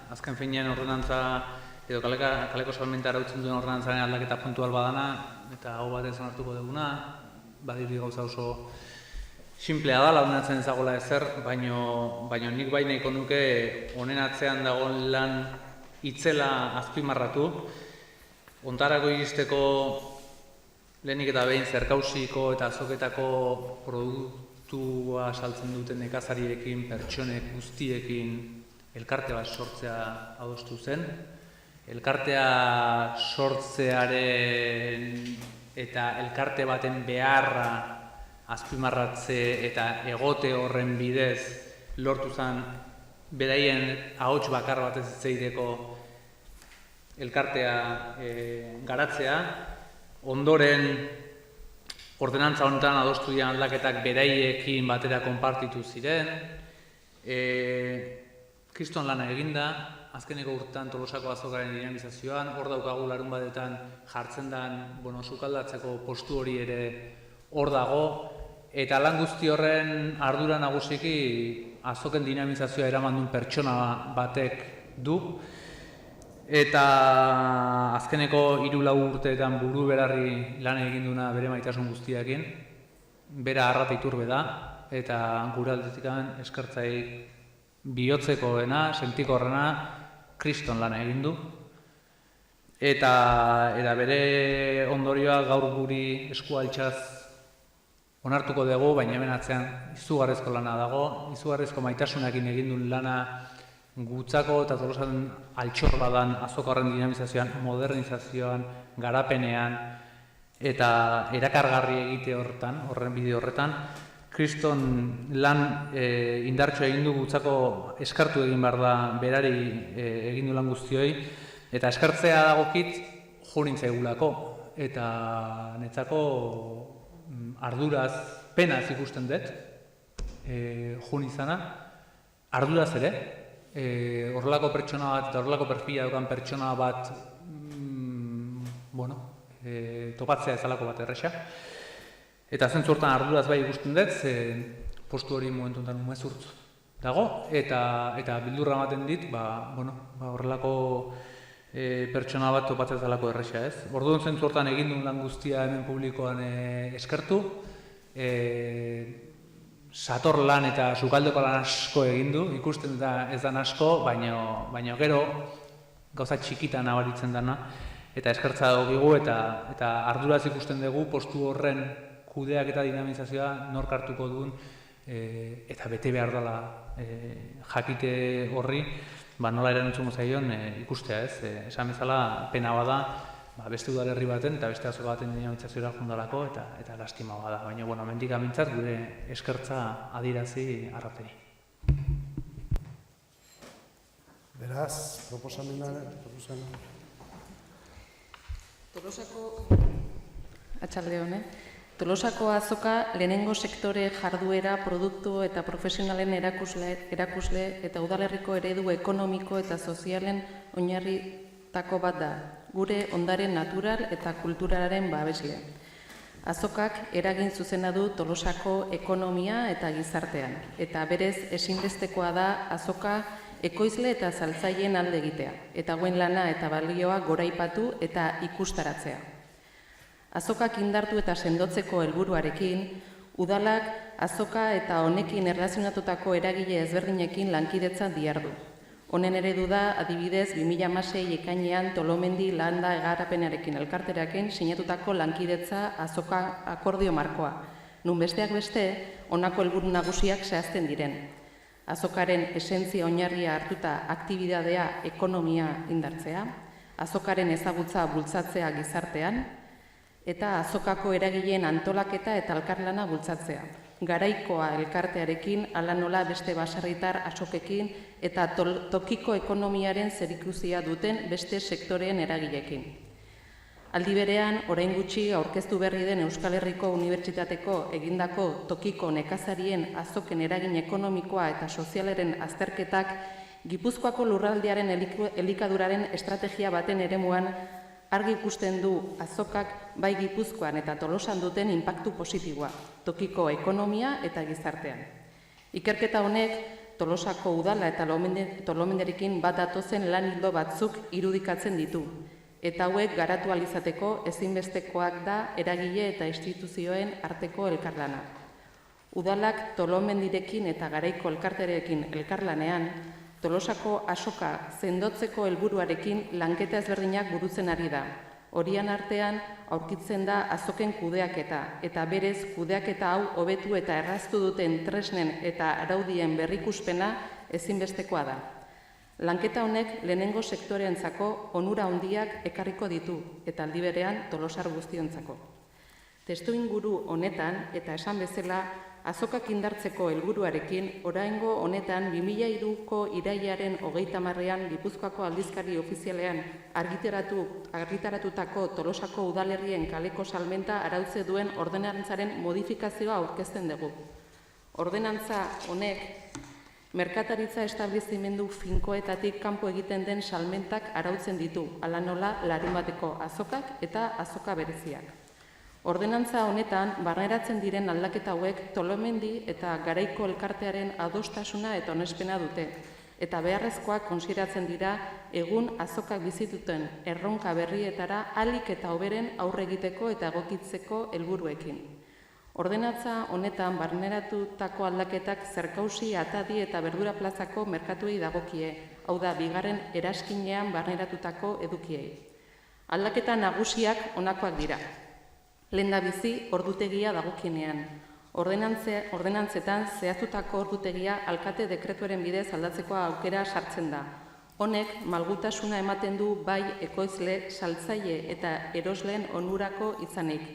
azken finean ordenantza edo kaleko salmenta arautzen duen ordenantzaren aldaketa puntual badana, eta hau batez onartuko duguna, badirudi gauza oso sinplea da, launatzen ezagola ezer, baino nik bai nahiko nuke honen atzean dagoen lan itzela azpimarratu. Ontarako iristeko lehenik eta behin zerkausiko eta azoketako produktua saltzen duten nekazariekin, pertsonek guztiekin elkarte bat sortzea adostu zen. Elkartea sortzearen eta elkarte baten beharra azpimarratze eta egote horren bidez lortu zen beraien ahots bakar batez hitzeiteko elkartea garatzea. Ondoren ordenantza honetan adostu dian aldaketak beraiekin batera konpartitu ziren. Kriston lana eginda, azkeneko urtean Tolosako azokaren dinamizazioan, hor daukagu larun batetan jartzen den sukaldatzeko postu hori ere hor dago, eta lan guzti horren ardura nagusiki azoken dinamizazioa eraman duen pertsona batek du, eta azkeneko 3-4 urteetan buru berarri lan egin duna bere maitasun guztiakin, bera Arrate Iturbe da, eta gure aldetik eskertzai bihotzekoena, sentikorrena, Kriston lana egin du. Eta bere ondorioa gaur guri esku altxaz onartuko dugu, baina hemen atzean izugarrezko lana dago, izugarrezko maitasunakin egin duen lana Gutzako eta Tolosan altxor badan azoka horren dinamizazioan, modernizazioan, garapenean eta erakargarri egite horren bide horretan. Kriston lan indartsua egin du Gutzako eskartu egin behar da berari egin du lan guztioi, eta eskartzea dagokit jo nintzaigulako, eta netzako arduraz, penaz ikusten dut, jo nintzana, arduraz ere, horrelako pertsona bat eta horrelako perfila daukan pertsona bat topatzea ezalako bat erresa. Eta zentzu hortan arduraz bai ikusten dut, postu hori momentu honetan umezurtz dago, eta bildurra ematen dit, horrelako pertsona bat topatzea ezalako erresa, ez? Orduan zentzu hortan egin duen lan guztia hemen publikoan eskertu, sator lan eta sukaldeko lan asko egin du, ikusten da ez dan asko, baina gero gauza txikitan nabaritzen dana, eta eskertza dugu eta arduraz ikusten dugu postu horren kudeak eta dinamizazioa nork hartuko duen eta bete behar dela jakite horri, nola erantzungo zaion ikustea, ez? Esan bezala pena bada beste udalerri baten eta beste azoka baten dinamizaziora jundalako eta lastima bada, baina hemendik amintzat gure eskertza adierazi arrateri. Beraz, proposamena. Tolosako azoka lehenengo sektore jarduera, produktu eta profesionalen erakusle eta udalerriko eredu ekonomiko eta sozialen oinarritako bat da, gure ondare natural eta kulturalaren babesle. Azokak eragin zuzena du Tolosako ekonomia eta gizartean, eta berez ezinbestekoa da azoka ekoizle eta saltzaileen alde egitea, eta hauen lana eta balioa goraipatu eta ikustaratzea. Azokak indartu eta sendotzeko helburuarekin, udalak azoka eta honekin erlazionatutako eragile ezberdinekin lankidetza dihardu. Honen eredu da, adibidez, 2016 ekainean Tolomendi landa egarapenarekin elkarterarekin sinatutako lankidetza azoka akordio markoa. Nun besteak beste, honako helburu nagusiak zehazten diren. Azokaren esentzia oinarria hartuta aktibidadea ekonomia indartzea, azokaren ezagutza bultzatzea gizartean, eta azokako eragileen antolaketa eta elkarlana bultzatzea. Garaikoa elkartearekin, hala nola beste baserritar azokekin eta tokiko ekonomiaren zerikusia duten beste sektoreen eragileekin. Aldi berean, orain gutxi aurkeztu berri den Euskal Herriko Unibertsitateko egindako tokiko nekazarien azoken eragin ekonomikoa eta sozialaren azterketak Gipuzkoako lurraldearen elikaduraren estrategia baten eremuan argi ikusten du azokak bai Gipuzkoan eta Tolosan duten inpaktu positiboa, tokiko ekonomia eta gizartean. Ikerketa honek Tolosako udala eta Tolomenderekin bat datozen lan ildo batzuk irudikatzen ditu, eta hauek garatu ahal izateko ezinbestekoak da eragile eta instituzioen arteko elkarlana. Udalak Tolomendirekin eta Garaiko elkartearekin elkarlanean, Tolosako azoka sendotzeko helburuarekin lanketa ezberdinak burutzen ari da. Horian artean aurkitzen da azoken kudeaketa, eta berez kudeaketa hau hobetu eta erraztu duten tresnen eta araudien berrikuspena ezinbestekoa da. Lanketa honek lehenengo sektoreentzako onura handiak ekarriko ditu, eta aldi berean tolosar guztiontzako. Testuinguru honetan, eta esan bezala, azokak indartzeko helburuarekin, oraingo honetan 2003ko irailaren 30ean Gipuzkoako aldizkari ofizialean argitaratutako Tolosako udalerrien kaleko salmenta arautze duen ordenantzaren modifikazioa aurkezten dugu. Ordenantza honek merkataritza establezimendu finkoetatik kanpo egiten den salmentak arautzen ditu, hala nola larunbateko azokak eta azoka bereziak. Ordenantza honetan, barneratzen diren aldaketa hauek Tolomendi eta Garaiko elkartearen adostasuna eta onespena dute, eta beharrezkoak konsideratzen dira egun azokak bizituten erronka berrietara ahalik eta hoberen aurre egiteko eta egokitzeko helburuekin. Ordenantza honetan barneratutako aldaketak zerkausi, atadi eta berdura plazako merkatuei dagokie, hau da, bigarren eraskinean barneratutako edukiei. Aldaketa nagusiak honakoak dira. Lehendabizi ordutegia dagokienean. Ordenantzetan zehaztutako ordutegia alkate dekretuaren bidez aldatzeko aukera sartzen da. Honek malgutasuna ematen du bai ekoizle, saltzaile eta erosleen onurako izanik.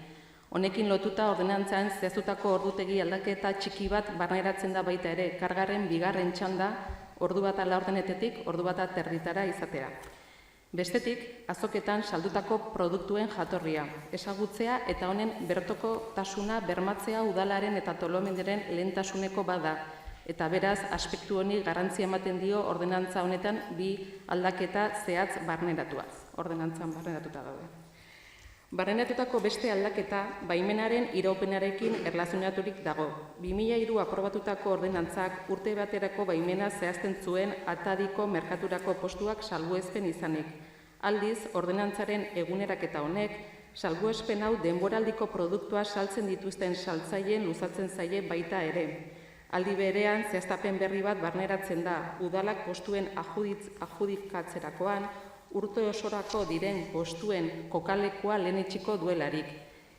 Honekin lotuta ordenantzan zehaztutako ordutegi aldaketa txiki bat barneratzen da baita ere, kargaren bigarren txanda ordu bata laurdenetetik ordu bata terditara izatera. Bestetik, azoketan saldutako produktuen jatorria, ezagutzea eta honen bertokotasuna bermatzea udalaren eta Tolomenderen lehentasuneko bada, eta beraz, aspektu honi garrantzia ematen dio ordenantza honetan bi aldaketa zehatz barneratuaz. Ordenantzan barneratuta daude. Barneratutako beste aldaketa baimenaren iraupenarekin erlazionaturik dago. 2003 aprobatutako ordenantzak urte baterako baimena zehazten zuen atadiko merkaturako postuak salbuespen izanik. Aldiz, ordenantzaren eguneraketa honek, salbuespen hau denboraldiko produktua saltzen dituzten saltzaileen luzatzen zaie baita ere. Aldi berean, zehaztapen berri bat barneratzen da, udalak postuen ajudikatzerakoan, urte osorako diren postuen kokalekua lehenetsiko duelarik.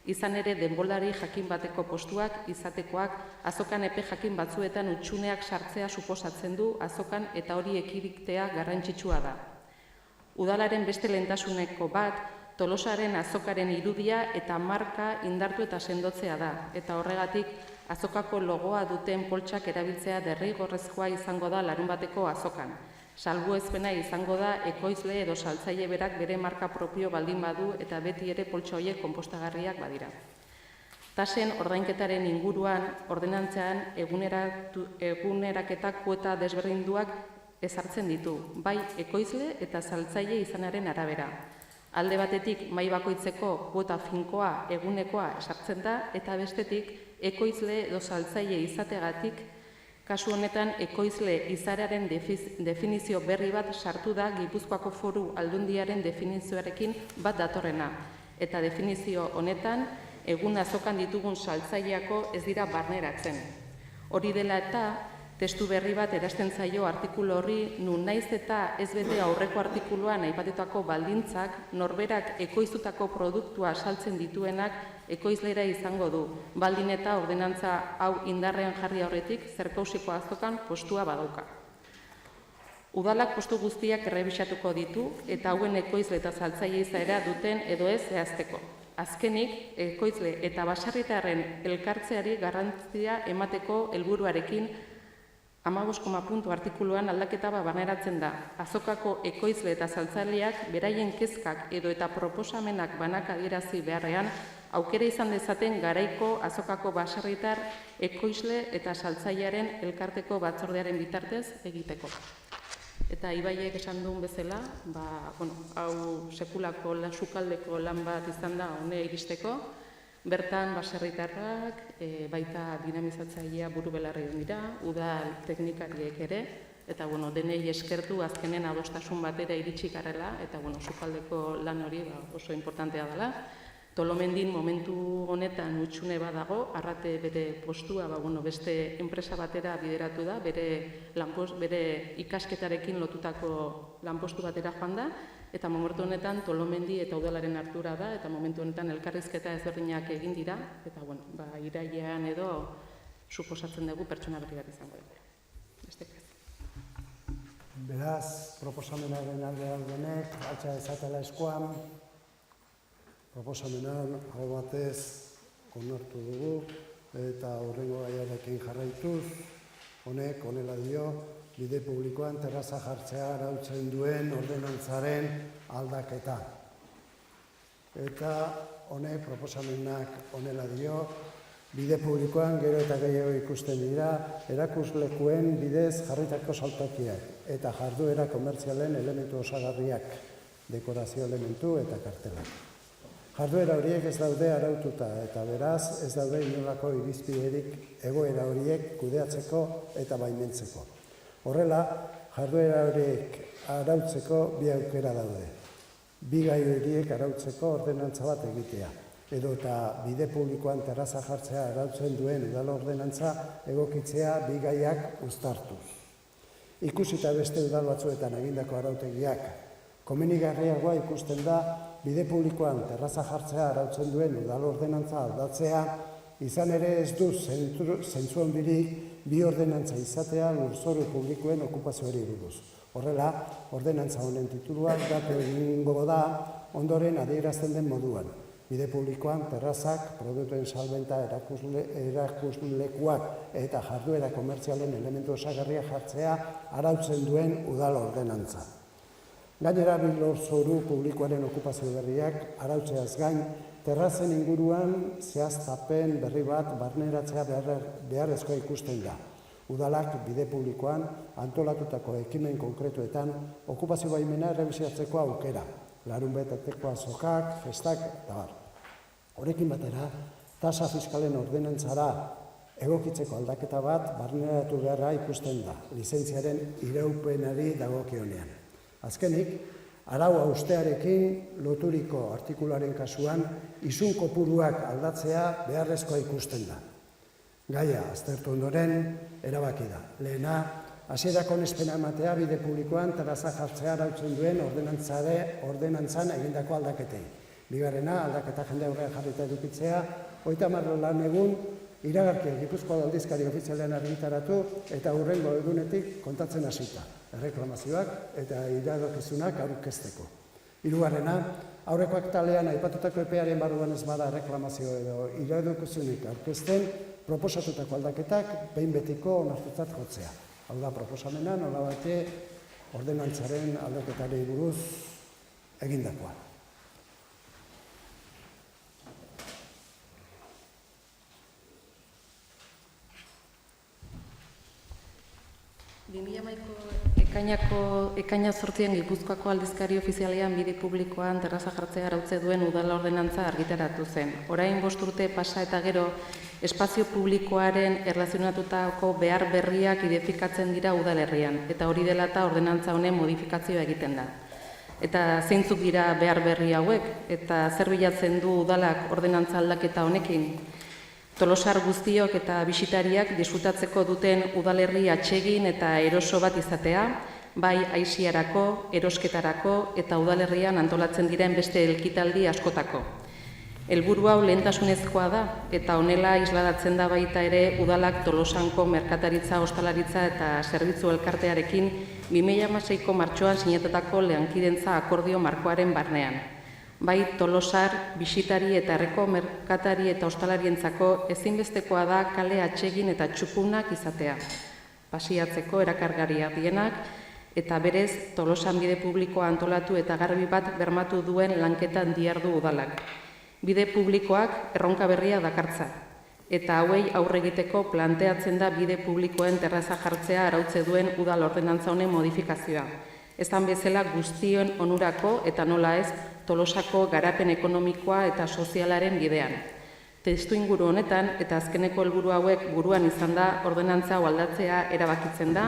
Izan ere denbolari jakin bateko postuak izatekoak azokan epe jakin batzuetan utxuneak sartzea suposatzen du azokan eta hori ekidiktea garrantzitsua da. Udalaren beste lehentasuneko bat, Tolosaren azokaren irudia eta marka indartu eta sendotzea da, eta horregatik azokako logoa duten poltsak erabiltzea derrigorrezkoa izango da larunbateko azokan. Salbuespena izango da ekoizle edo saltzaile berak bere marka propio baldin badu eta beti ere poltsa horiek konpostagarriak badira. Tasen ordainketaren inguruan, ordenantzean eguneraketak kuota desberdinduak ezartzen ditu, bai ekoizle eta saltzaile izanaren arabera. Alde batetik, mahai bakoitzeko kuota finkoa egunekoa esartzen da, eta bestetik, ekoizle edo saltzaile izategatik, kasu honetan, ekoizle izarearen definizio berri bat sartu da Gipuzkoako Foru Aldundiaren definizioarekin bat datorrena. Eta definizio honetan, egun azokan ditugun saltzaileako ez dira barneratzen. Hori dela eta, testu berri bat erazten zaio artikulu horri, nun naiz eta ez bete aurreko artikuluan aipatutako baldintzak, norberak ekoiztutako produktua saltzen dituenak ekoizlera izango du, baldin eta ordenantza hau indarrean jarri aurretik zerkausiko azokan postua badauka. Udalak postu guztiak errebisatuko ditu eta hauen ekoizle eta saltzaile izaera duten edo ez zehazteko. Azkenik, ekoizle eta baserritarren elkartzeari garrantzia emateko helburuarekin 15 puntu artikuluan aldaketa barneratzen da. Azokako ekoizle eta saltzaileak beraien kezkak edo eta proposamenak banak adierazi beharrean aukera izan dezaten garaiko azokako baserritar ekoizle eta saltzailearen elkarteko batzordearen bitartez egiteko. Eta Ibaiek esan duen bezala, hau sekulako sukaldeko lan bat izan da hone iristeko, bertan baserritarrak, baita dinamizatzailea buru belarri dira, udal teknikariek ere, eta denei eskertu azkenen adostasun batera iritsi garela, eta sukaldeko lan hori oso importantea dela. Tolomendin momentu honetan utxune badago, Arrate bere postua beste enpresa batera bideratu da, bere ikasketarekin lotutako lanpostu batera joan da, eta momentu honetan Tolomendi eta udalaren ardura da, eta momentu honetan elkarrizketa ezberdinak egin dira, eta irailean edo suposatzen dugu pertsona berri bat izango dugu. Beraz, proposamenaren aldean denek, altxa ezatela eskuan, proposamenan hau batez onartu dugu, eta horrengo gaiarekin jarraituz, honek honela dio, bide publikoan terraza jartzea arautzen duen ordenantzaren aldaketa. Eta honek proposamenak honela dio, bide publikoan gero eta gehiago ikusten dira erakuslekuen bidez jarritako saltokiak eta jarduera komertzialen elementu osagarriak, dekorazio elementu eta kartelak. Jarduera horiek ez daude araututa eta beraz ez daude inolako irizpiderik egoera horiek kudeatzeko eta baimentzeko. Horrela, jarduera horiek arautzeko bi aukera daude. Bi gai horiek arautzeko ordenantza bat egitea, edo eta bide publikoan terraza jartzea arautzen duen udal ordenantza egokitzea bi gaiak uztartuz. Ikusita beste udal batzuetan egindako arautegiak, komenigarriagoa ikusten da bide publikoan terraza jartzea arautzen duen udal ordenantza aldatzea, izan ere ez du zentzu handirik bi ordenantza izatea lurzoru publikoen okupazioari buruz. Horrela, ordenantza honen tituluak datu egingo da ondoren adierazten den moduan. Bide publikoan terrazak, produktuen salbenta erakuslekuak eta jarduera komertzialen elementu osagarria jartzea arautzen duen udal ordenantza. Gainera, bi lurzoru publikoaren okupazio berriak arautzeaz gain, terrazen inguruan zehaztapen berri bat barneratzea beharrezkoa ikusten da. Udalak bide publikoan antolatutako ekimen konkretuetan okupazio baimena errebisiatzeko aukera, larunbetateko azokak, festak eta bar. Horrekin batera, tasa fiskalen ordenantzara egokitzeko aldaketa bat barneratu beharra ikusten da, lizentziaren iraupenari dagokionean. Azkenik, arau haustearekin loturiko artikuluaren kasuan isun kopuruak aldatzea beharrezkoa ikusten da. Gaia, aztertu ondoren, erabaki da. Lehena, hasierako onespena ematea bide publikoan taraza jartzea arautzen duen ordenantzan egindako aldaketei. Bigarrena, aldaketa jende aurrean jarrita edukitzea, 30 lan egun iragarkia Gipuzkoa aldizkari ofizialean argitaratu eta hurrengo egunetik kontatzen hasita. Erreklamazioak eta iradokizunak aurkezteko. Hirugarrena, aurreko aktalean aipatutako epearen barruan ez bada erreklamazio edo iradokizunik aurkezten, proposatutako aldaketak behin betiko onartutzat jotzea. Hau da, proposamena nolabait ordenantzaren aldaketari buruz egindakoa. 2011ko ekaina 8 Gipuzkoako aldizkari ofizialean bide publikoan terraza jartzea arautze duen udala ordenantza argitaratu zen. Orain 5 urte pasa eta gero, espazio publikoaren erlazionatutako behar berriak identifikatzen dira udalerrian, eta hori dela eta ordenantza honen modifikazioa egiten da. Eta zeintzuk dira behar berri hauek, eta zer bilatzen du udalak ordenantza aldaketa honekin? Tolosar guztiok eta bisitariak disfrutatzeko duten udalerri atsegin eta eroso bat izatea, bai aisiarako, erosketarako eta udalerrian antolatzen diren beste elkitaldi askotako. Helburu hau lehentasunezkoa da eta honela isladatzen da baita ere udalak Tolosanko merkataritza, ostalaritza eta zerbitzu elkartearekin 2016ko martxoan sinatutako lehankidentza akordio markoaren barnean. Bai Tolosar, bisitari eta herriko merkatari eta ostalarientzako ezinbestekoa da kale atsegin eta txukunak izatea. Pasiatzeko erakargarriak dienak eta berez Tolosan bide publikoa antolatu eta garbi bat bermatu duen lanketan dihardu udalak. Bide publikoak erronka berria dakartza eta hauei aurre egiteko planteatzen da bide publikoen terraza jartzea arautze duen udal ordenantza honen modifikazioa. Ezan bezala guztion onurako eta nola ez Tolosako garapen ekonomikoa eta sozialaren bidean. Testu inguru honetan eta azkeneko helburu hauek buruan izan da ordenantza hau aldatzea erabakitzen da,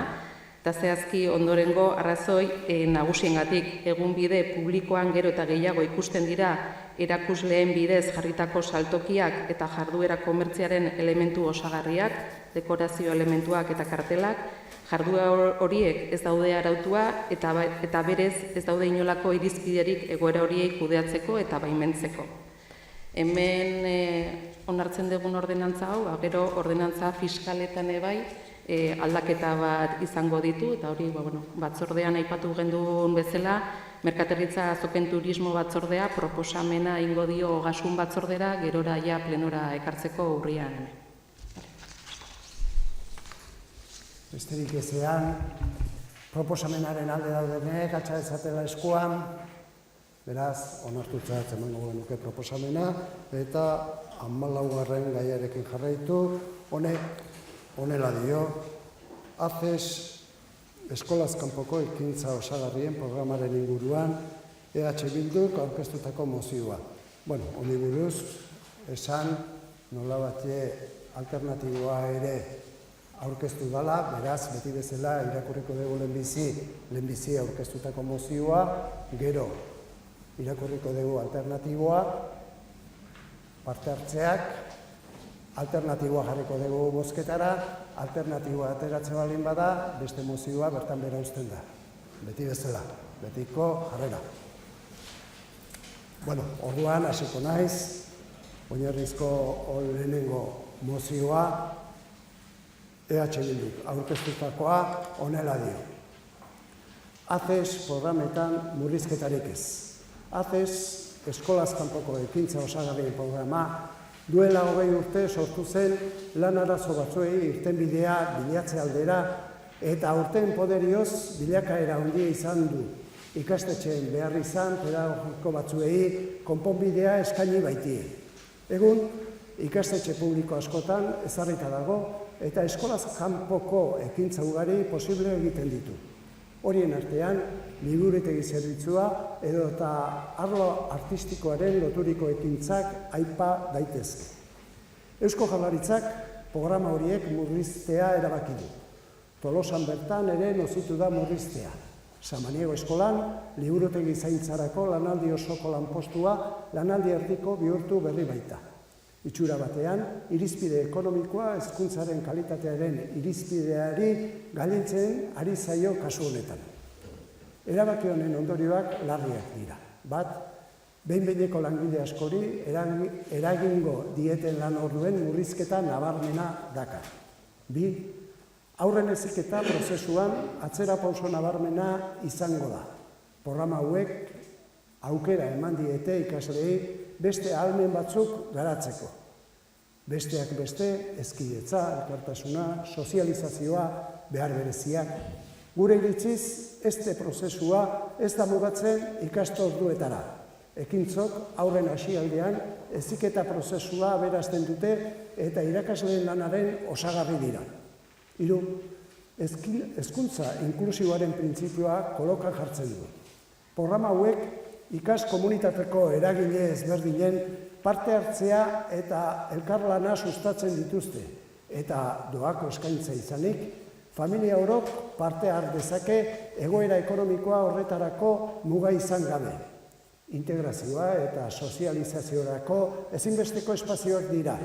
eta zehazki ondorengo arrazoi nagusiengatik egun bide publikoan gero eta gehiago ikusten dira erakusleen bidez jarritako saltokiak eta jarduera komertziaren elementu osagarriak, dekorazio elementuak eta kartelak, jarduera horiek ez daude arautua eta berez ez daude inolako irizpiderik egoera horiei kudeatzeko eta baimentzeko. Hemen onartzen dugun ordenantza hau, gero ordenantza fiskaletan bai aldaketa bat izango ditu, eta hori batzordean aipatu genduen bezala, merkataritza azoken turismo batzordea proposamena ingo dio ogasun batzordera, gerora ja plenora ekartzeko urrian. Besterik ezean, proposamenaren alde daudenek, atxa ezatela eskuan, beraz, onartutzat emango genuke proposamena, eta 14. gaiarekin jarraitu, honela dio, ACES eskolaz kanpoko ekintza osagarrien programaren inguruan EH Bilduk aurkeztutako mozioa. Honi buruz, esan nolabatxe alternatiboa ere aurkeztu dela, beraz, beti bezala irakurriko dugu lehenbizi aurkeztutako mozioa, gero irakurriko dugu alternatiboa, parte hartzeak, alternatiboa jarriko dugu bozketara, alternatiboa ateratzen baldin bada, beste mozioa bertan bera uzten da. Beti bezala, betiko jarrera. Orduan, hasiko naiz, oinarrizko lehenengo mozioa, EH Bilduk aurkeztutakoa honela dio. ACES programetan murrizketarik ez. ACES eskolaz kanpoko ekintza osagarrien programa duela 20 urte sortu zen lan arazo batzuei irtenbidea bilatze aldera eta aurten poderioz bilakaera handia izan du ikastetxeen behar izan pedagogiko batzuei konponbidea eskaini baitie. Egun, ikastetxe publiko askotan ezarrita dago eta eskolaz kanpoko ekintza ugari posible egiten ditu. Horien artean, liburutegi zerbitzua edo eta arlo artistikoaren loturiko ekintzak aipa daitezke. Eusko Jaurlaritzak programa horiek murriztea erabaki du. Tolosan bertan ere nozitu da murriztea. Samaniego eskolan, liburutegi zaintzarako lanaldi osoko lanpostua lanaldi erdiko bihurtu berri baita. Itxura batean, irizpide ekonomikoa hezkuntzaren kalitatearen irizpideari gailentzen ari zaio kasu honetan. Erabaki honen ondorioak larriak dira. Bat, behin-behineko langile askori eragingo dieten lan orduen murrizketa nabarmena dakar. Bi, aurren heziketa prozesuan atzera pauso nabarmena izango da. Programa hauek aukera eman diete ikasleei beste ahalmen batzuk garatzeko. Besteak beste, hezkidetza, elkartasuna, sozializazioa, behar bereziak. Gure iritziz, este prozesua ez da mugatzen ikastorduetara. Ekintzok aurren hasialdean heziketa prozesua aberazten dute eta irakasleen lanaren osagarri dira. Hiru, hezkuntza inklusiboaren printzipioa kolokan jartzen du. Programa hauek ikas komunitateko eragile ezberdinen parte hartzea eta elkarlana sustatzen dituzte, eta doako eskaintza izanik, familia orok parte har dezake egoera ekonomikoa horretarako muga izan gabe. Integrazioa eta sozializaziorako ezinbesteko espazioak dira,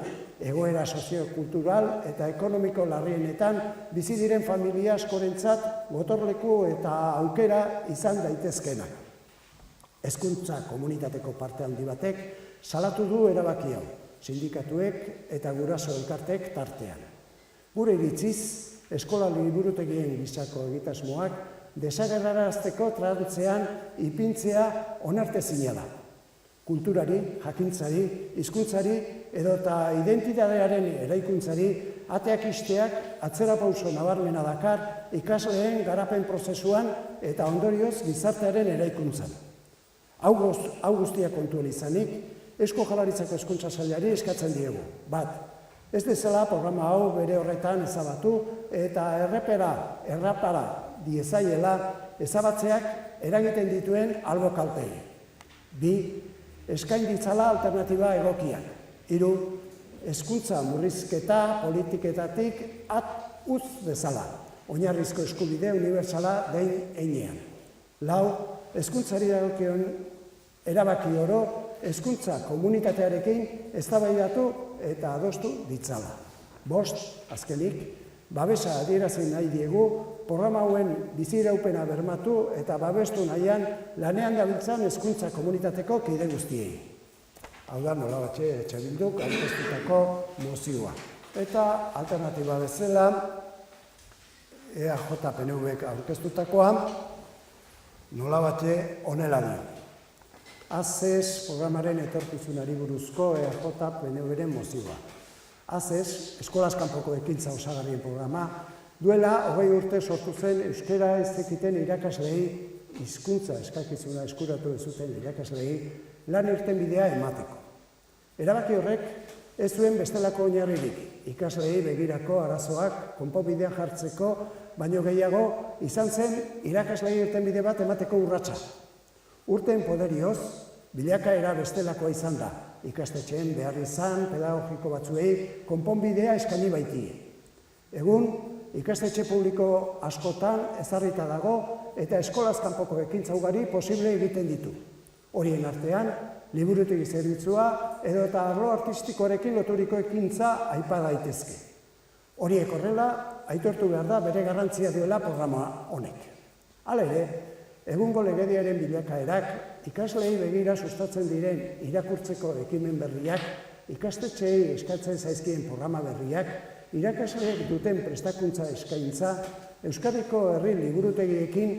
egoera soziokultural eta ekonomiko larrienetan bizi diren familia askorentzat gotorleku eta aukera izan daitezkenak. Hezkuntza komunitateko parte handi batek salatu du erabaki hau, sindikatuek eta guraso elkartek tartean. Gure iritziz, eskola liburutegien gisako egitasmoak desagerrarazteko trantzean ipintzea onartezina da. Kulturari, jakintzari, hizkuntzari edota identitatearen eraikuntzari ateak isteak atzerapauso nabarmena dakar ikasleen garapen prozesuan eta ondorioz gizartearen eraikuntzan. Hau guztia kontuan izanik, Eusko Jaurlaritzako Hezkuntza Sailari eskatzen diegu. Bat, ez bezala programa hau bere horretan ezabatu eta errapara diezaiela ezabatzeak eragiten dituen albo kaltei. Bi, eskain ditzala alternatiba egokiak. Hiru, hezkuntza murrizketa politiketatik at uz bezala, oinarrizko eskubide unibertsala den heinean. Lau, hezkuntzari dagokion erabaki oro, hezkuntza komunitatearekin eztabaidatu eta adostu ditzala. Bost, azkenik, babesa adierazi nahi diegu, programa hauen biziraupena bermatu eta babestu nahian lanean gabiltzan hezkuntza komunitateko kide guztiei. Hau da, nolabatxe etxabilduk aurkeztutako mozioa. Eta alternatiba bezala, EAJ-PNV-ek aurkeztutakoa, nolabatxe honela dio. ACES programaren etorkizunari buruzko EAJ-PNV-ren mozioa. ACES, eskolaz kanpoko ekintza osagarrien programa, duela 20 urte sortu zen euskara ez zekiten irakaslei, hizkuntza eskakizuna eskuratu ezuten irakaslei, lan irtenbidea emateko. Erabaki horrek ez zuen bestelako oinarririk, ikaslei begirako arazoak konponbidean jartzeko, baino gehiago izan zen irakaslei irtenbide bat emateko urratsa. Urteen poderioz, bilakaera bestelakoa izan da, ikastetxeen behar izan pedagogiko batzuei konponbidea eskaini baitie. Egun, ikastetxe publiko askotan ezarrita dago eta eskolaz kanpoko ekintza ugari posible egiten ditu. Horien artean, liburutegi zerbitzua edo eta arlo artistikoarekin loturiko ekintza aipa daitezke. Horiek horrela, aitortu behar da bere garrantzia duela programa honek. Hala ere, egungo legediaren bilakaerak ikaslei begira sustatzen diren irakurtzeko ekimen berriak, ikastetxeei eskatzen zaizkien programa berriak, irakasleek duten prestakuntza eskaintza, Euskadiko herri liburutegiekin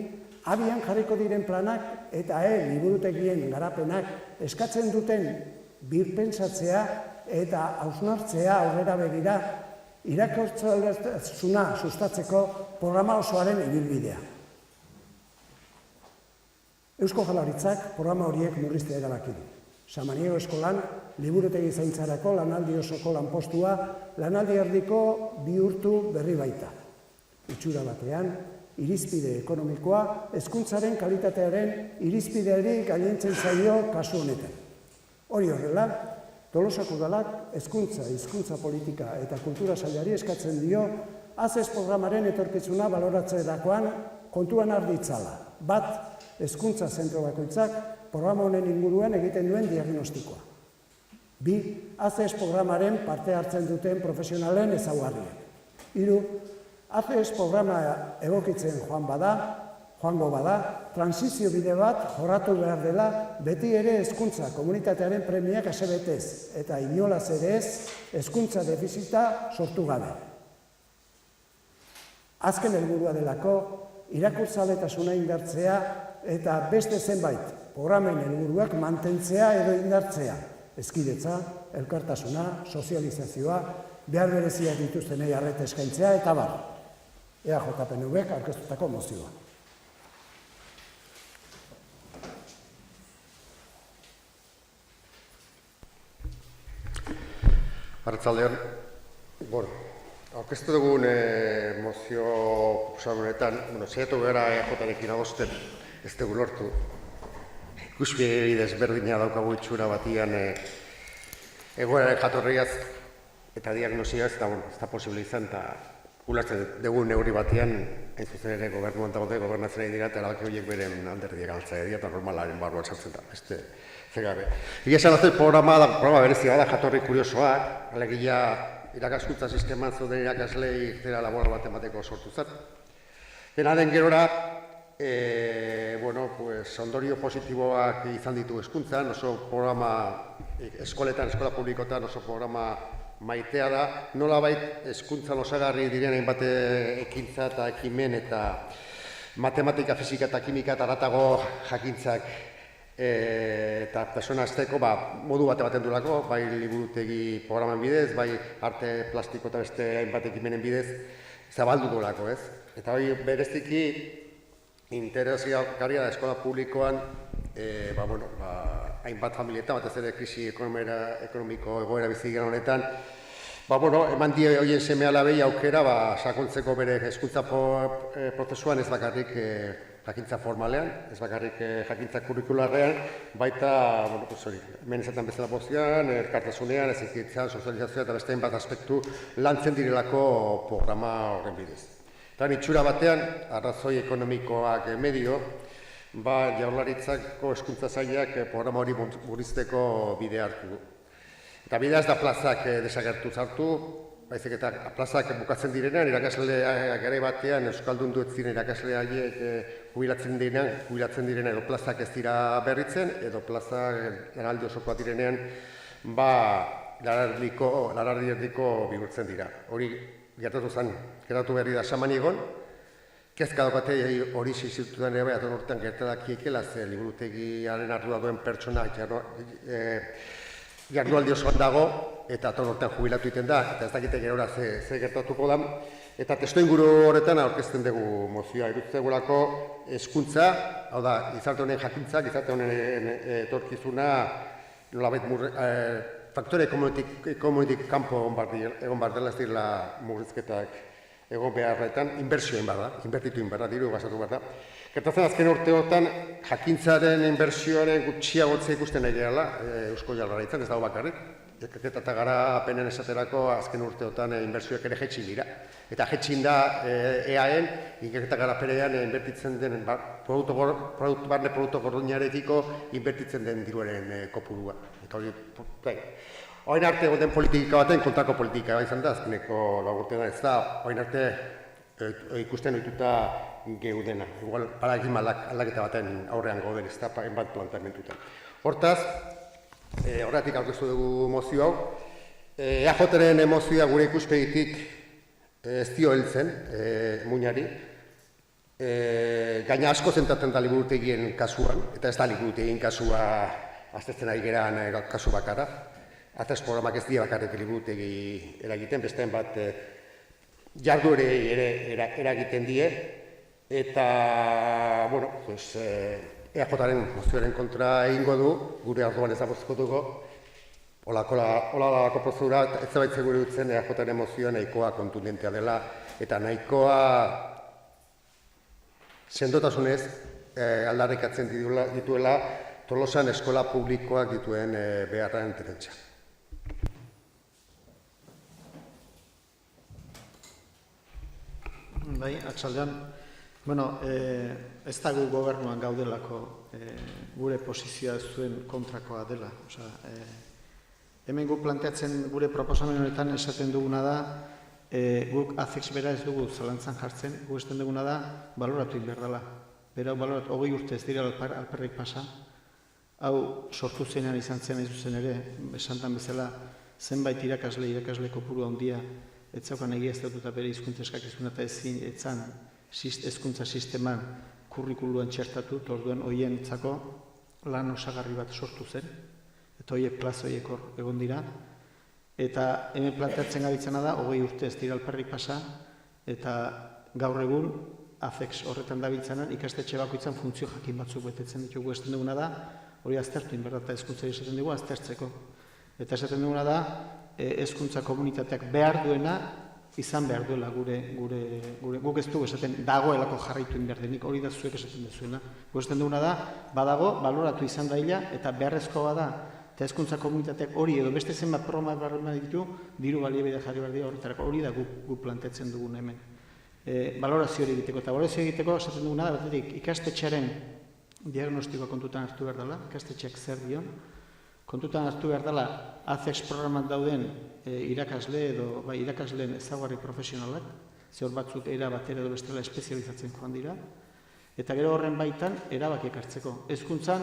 abian jarriko diren planak eta liburutegien garapenak eskatzen duten birpentsatzea eta hausnartzea aurrera begira irakurtzailetasuna sustatzeko programa osoaren ibilbidea. Eusko Jaurlaritzak programa horiek murriztea erabaki du. Samaniego eskolan, liburutegi zaintzarako lanaldi osoko lanpostua, lanaldi erdiko bihurtu berri baita. Itxura batean, irizpide ekonomikoa, hezkuntzaren kalitatearen irizpideari gailentzen zaio kasu honetan. Hori horrela, Tolosako udalak hezkuntza, hizkuntza politika eta kultura sailari eskatzen dio ACES programaren etorkizuna baloratzerakoan kontuan har ditzala. Bat, hezkuntza zentro bakoitzak programa honen inguruan egiten duen diagnostikoa. Bi, ACES programaren parte hartzen duten profesionalen ezaugarriak. Hiru, ACES programa egokitzen joango bada, transizio bide bat jorratu behar dela beti ere hezkuntza komunitatearen premiak asebetez eta inolaz ere ez hezkuntza defizita sortu gabe. Azken helburua delako, irakurtzaletasuna indartzea eta beste zenbait programen helburuak mantentzea edo indartzea. Hezkidetza, elkartasuna, sozializazioa, behar bereziak dituztenei arreta eskaintzea eta bar. EAJPNVk aurkeztutako mozioa. Arratsaldeon, aurkeztu dugun mozio proposamenetan, saiatu gara EAJarekin adosten, ez dugu lortu. Ikuspegi desberdina daukagu itxura batian egoeraren jatorriaz eta diagnosiaz, eta ez da posible izan, eta ulertzen dugu neurri batian, hain zuzen ere gobernuan daude, gobernatzen ari dira, eta erabaki horiek beren alderdiak galtzea dira, eta normalaren barruan sartzen da, beste zegabe. Egia esan azte programa berezia da jatorri kuriosoak, alegia irakaskuntza sisteman zuden irakaslei zera laboral bat emateko sortu zen. Dena den gerora, ondorio positiboak izan ditu hezkuntzan, oso programa eskoletan, eskola publikotan oso programa maitea da, nolabait hezkuntzan osagarri diren hainbat ekintza eta ekimen eta matematika, fisika eta kimika eta haratago jakintzak eta persona azteko modu bate baten duelako, bai liburutegi programan bidez, bai arte plastiko eta beste hainbat ekimenen bidez, zabaldu duelako, ez? Eta hori bereziki interesgarria da eskola publikoan, hainbat familietan, batez ere krisi ekonomiko egoera bizi garen honetan, eman die horien seme-alabei aukera sakontzeko bere hezkuntza prozesuan ez bakarrik jakintza formalean, ez bakarrik jakintza kurrikularrean, baita, hemen esaten bezala pozioan, elkartasunean, ezikitzan, sozializazioa eta beste hainbat aspektu lantzen direlako programa horren bidez. Eta itxura batean, arrazoi ekonomikoak medio, Jaurlaritzako hezkuntza sailak programa hori murrizteko bidea hartu du. Eta bidea ez da plazak desagertu zartu, baizik eta plazak bukatzen direnean, irakasle garai batean euskaldun duet ziren irakasle haiek jubilatzen direnean edo plazak ez dira berritzen, edo plazak lanaldi osokoak direnean larardi erdiko bihurtzen dira. Hori gertatu berri da Samanigon, kezka daukate hori zizitutan ere aton urtean gertadakiekela ze liburutegiaren ardura duen pertsona jardualdi osoan dago eta aton urtean jubilatu egiten da, eta ez dakite gerora ze gertatuko da. Eta testu inguru horretan aurkezten dugu mozioa, irutzegulako hezkuntza, hau da, gizarte honen jakintza, gizarte honen etorkizuna, nolabait faktore ekonomikotik kanpo egon behar dela, ez direla murrizketak egon beharretan, inbertsioen behar da, inbertitu behar da, diru gastatu behar da. Gertatzen azken urteotan, jakintzaren inbertsioaren gutxiagotzea ikusten nahi gehala, Eusko Jaurlaritzan, ez dago bakarrik. Eta garapenen esaterako azken urteotan inbertsioak ere jetxin dira. Eta jetxin da EAen, ikerketa garapenean inbertitzen den barne produktu gordinarekiko inbertitzen den diruaren kopurua. Eta hori arte egoten politika baten kontrako politika izan da, azkeneko lagurtean ez da, hori arte ikusten dituta geudena. Igual paradigma aldaketa baten aurrean gauden ez da, hainbat planteamendutan. Hortaz, horretik aurkeztu dugu mozio hau. EAJren mozioa gure ikuspegitik ez dio heltzen muinari. Gaina asko zentratzen da liburutegien kasuan, eta ez da liburutegien kasua aztertzen ari geran kasu bakarra. ACES programak ez dira bakarrik liburutegi eragiten, beste bat jarduerei ere eragiten die. Eta, EAJaren mozioaren kontra egingo du, gure arduan ezabozkotuko, Olako prozedura, ez zabaitzen gure dutzen EAJaren mozioa nahikoa kontundentea dela, eta nahikoa sendotasunez aldarrikatzen dituela Tolosan eskola publikoak dituen beharren defentsa. Bai, atxaldean, ez da gu gobernuan gaudelako gure posizioa zuen kontrakoa dela. Hemen guk planteatzen gure proposamen honetan esaten duguna da, guk AFEX bera ez dugu zalantzan jartzen, guk esaten duguna da, baloratu behar dela. Bera, baloratu, 20 urte ez dira alperrik pasa. Hau sortu zenean izan zen ez zuzen ere, esantan bezala, zenbait irakasle kopuru handia, ez zaukan egiaztatuta bere hizkuntza eskakizuna eta etzan hezkuntza sisteman kurrikuluan txertatu, orduan hoien etzako lan osagarri bat sortu zen, eta horiek plaza horiek hor egon dira, eta hemen planteatzen gabitzena da, 20 urte ez dira alperrik pasa, eta gaur egun, AFEX horretan dabiltzanan, ikastetxe bakoitzan funtzio jakin batzuk betetzen ditugu esaten duguna da, hori aztertu inberda hezkuntza esaten dugu aztertzeko. Eta esaten duguna da, hezkuntza komunitateak behar duena, izan behar duela guk ez dugu esaten dagoelako jarraitu inberdenik, hori da zuek esaten duzuena. Guk esaten duguna da, badago, baloratu izan daila, eta beharrezkoa da, eta hezkuntza komunitateak hori edo beste zenbat programa barrema ditu, diru baliabide jarri behar dira horretarako, hori da guk plantetzen dugun hemen. Balorazio hori egiteko, eta balorazio egiteko esaten duguna da, batetik ikastetxearen diagnostikoa kontutan hartu behar dela, ikastetxeak zer dion, kontutan hartu behar dela AFEX programan dauden irakasleen ezaugarri profesionalak, ze hor batzuk era batera edo bestela espezializatzen joan dira, eta gero horren baitan erabakiak hartzeko. Hezkuntzan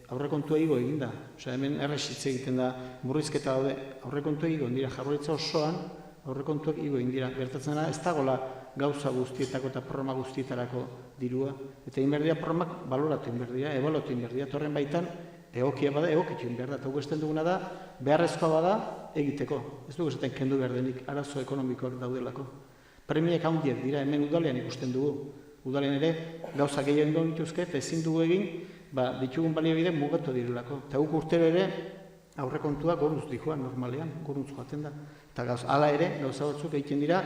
aurrekontua igo eginda, hemen errexitze egiten da murrizketa daude, aurrekontua igo egin dira, Jaurlaritza osoan aurrekontuak igo egin dira. Gertatzen da, ez dagoela gauza guztietako eta programa guztietarako dirua, eta inberdia programak baloratu inberdia, ebaluatu inberdia, eta horren baitan egokia bada, egokitu inberda, eta guesten duguna da, beharrezkoa bada egiteko. Ez dugu esaten kendu behar denik, arazo ekonomikoak daudelako. Premiak handiak dira, hemen udalean ikusten dugu. Udalean ere, gauza gehiago dituzke, eta ezin dugu egin, ditugun baliabide mugatu direlako. Eta guk urtero ere, aurrekontuak goruz dikoa normalean, goruz joaten da. Eta hala ere, gauza batzuk egiten dira,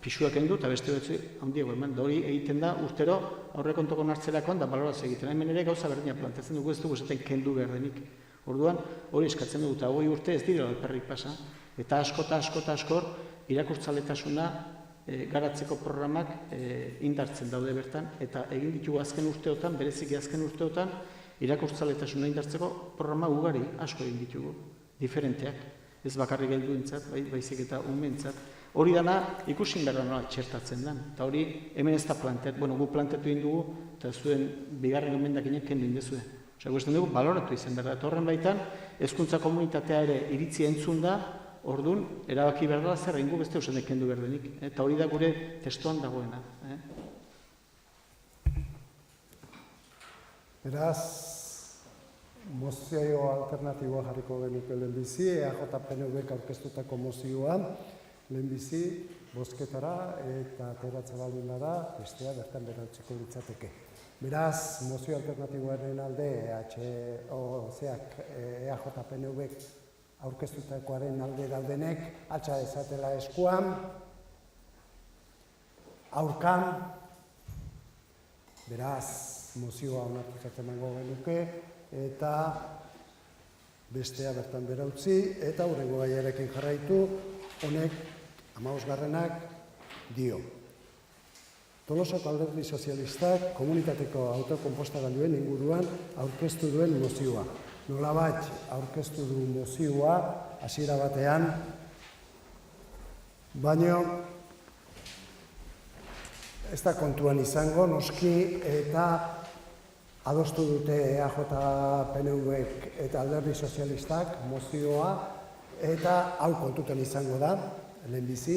pixuak endu eta beste batzu handiago eman. Da hori egiten da urtero aurrekontuko nartzerakoan da baloraz egiten. Hemen ere gauza berdina planteatzen dugu, ez dugu esaten kendu behar denik. Orduan, hori eskatzen dugu, eta 20 urte ez dira alperrik pasa. Eta askor irakurtzaletasuna garatzeko programak indartzen daude bertan, eta egin ditugu azken urteotan, bereziki azken urteotan, irakurtzaletasuna indartzeko programa ugari asko egin ditugu, diferenteak. Ez bakarrik helduentzat, baizik eta umeentzat. Hori dana ikusin behar nola txertatzen den. Eta hori hemen ez da planteat, gu planteatu egin dugu, eta zuen bigarren emendakinak kendu indezue. Gusten dugu, baloratu izan behar da. Eta horren baitan, hezkuntza komunitatea ere iritzi entzun da, orduan, erabaki behar da zer egingo beste usanek kendu behar denik. Eta hori da gure testuan dagoena. Beraz, mozio alternatiboa jarriko genuke lehenbizi, EAJ-PNV-k aurkeztutako mozioa, lehenbizi, bozketara eta ateratzen baldin bada, bestea bertan berautziko litzateke. Beraz, mozio alternatiboaren alde, EAJ-PNV-k aurkeztutakoaren alde daudenek, altxa dezatela eskuan, aurkan, beraz, mozioa onartuzatzen emango genuke, eta bestea bertan berautzi, eta hurrengo gaiarekin jarraitu, honek 15garrenak dio. Tolosako Alderdi Sozialistak komunitateko autokonpostagailuen inguruan aurkeztu duen mozioa. Nolabait aurkeztu du mozioa hasiera batean, baina ez da kontuan izango, noski, eta adostu dute EAJ-PNV-k eta Alderdi Sozialistak mozioa, eta hau kontutan izango da, lehenbizi,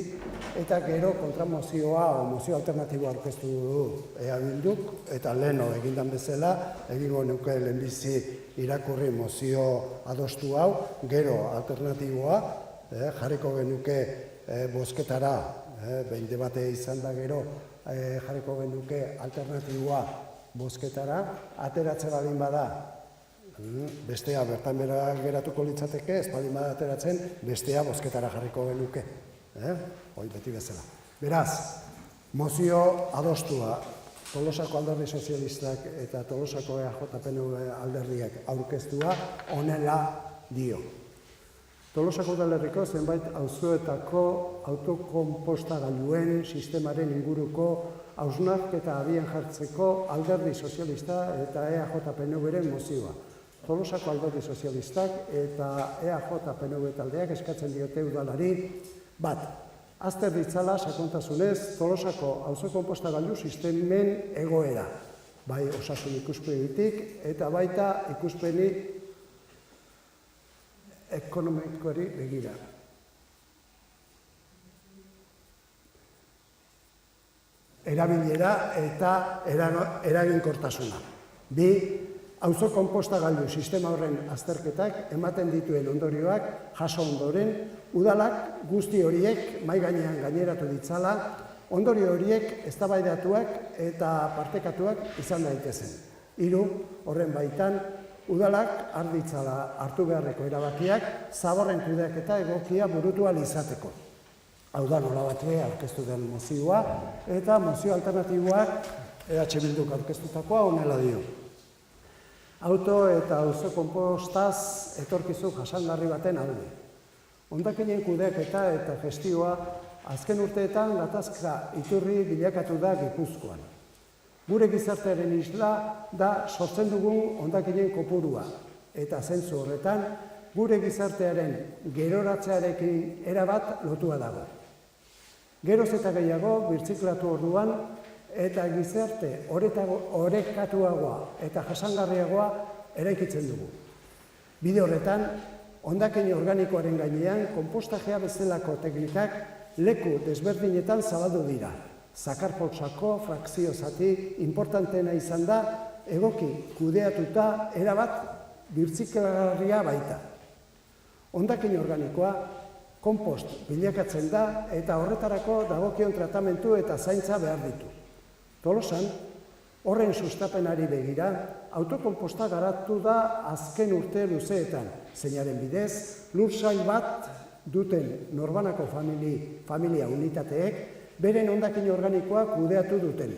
eta gero kontramozioa o mozio alternatiboa aurkeztu du EA Bilduk, eta leheno egindan bezala, egingo nuke lehenbizi irakurri mozio adostu hau, gero alternatiboa, jarriko genuke bozketara, behin debate izan da gero, jarriko genuke alternatiboa bozketara, ateratzen baldin bada, bestea bertan bera geratuko litzateke, ez baldin bada ateratzen, bestea bozketara jarriko genuke. Hoi beti bezala. Beraz, mozio adostua, Tolosako alderdi sozialistak eta Tolosako EAJ-PNV alderdiak aurkeztua honela dio. Tolosako udalerriko zenbait auzoetako autokonpostagailuen sistemaren inguruko hausnarketa abian jartzeko alderdi sozialista eta EAJ-PNV-ren mozioa. Tolosako alderdi sozialistak eta EAJ-PNV taldeak eskatzen diote udalari bat. Azter ditzala sakontasunez Tolosako auzokonpostagailu sistemen egoera, bai osasun ikuspegitik eta baita ikuspeni ekonomikoari begira. Erabilera eta eraginkortasuna. Bi, auzokonpostagailu sistema horren azterketak ematen dituen ondorioak jaso ondoren, udalak guzti horiek mahai gainean gaineratu ditzala, ondorio horiek eztabaidatuak eta partekatuak izan daitezen. Hiru, horren baitan, udalak arditzala hartu beharreko erabakiak zaborren kudeaketa egokia burutu ahal izateko. Hau da nola batue aurkeztu den mozioa eta mozio alternatiboak EH Bilduk aurkeztutakoa honela dio. Auto eta auzokonpostaz etorkizu jasangarri baten alde. Hondakinen kudeaketa eta gestioa azken urteetan gatazka iturri bilakatu da Gipuzkoan. Gure gizartearen isla da sortzen dugun hondakinen kopurua, eta zentzu horretan gure gizartearen geroratzearekin erabat lotua dago. Geroz eta gehiago birtziklatu orduan eta gizarte orekatuagoa eta jasangarriagoa eraikitzen dugu. Bide horretan, hondakin organikoaren gainean konpostajea bezalako teknikak leku desberdinetan zabaldu dira. Zakarpolsako frakzio zati importanteena izan da egoki kudeatuta erabat birtziklagarria baita. Hondakin organikoa konpost bilakatzen da eta horretarako dagokion tratamentu eta zaintza behar ditu. Tolosan, horren sustapenari begira, autokonposta garatu da azken urte luzeetan, zeinaren bidez, lursail bat duten norbanako familia unitateek beren hondakin organikoa kudeatu duten.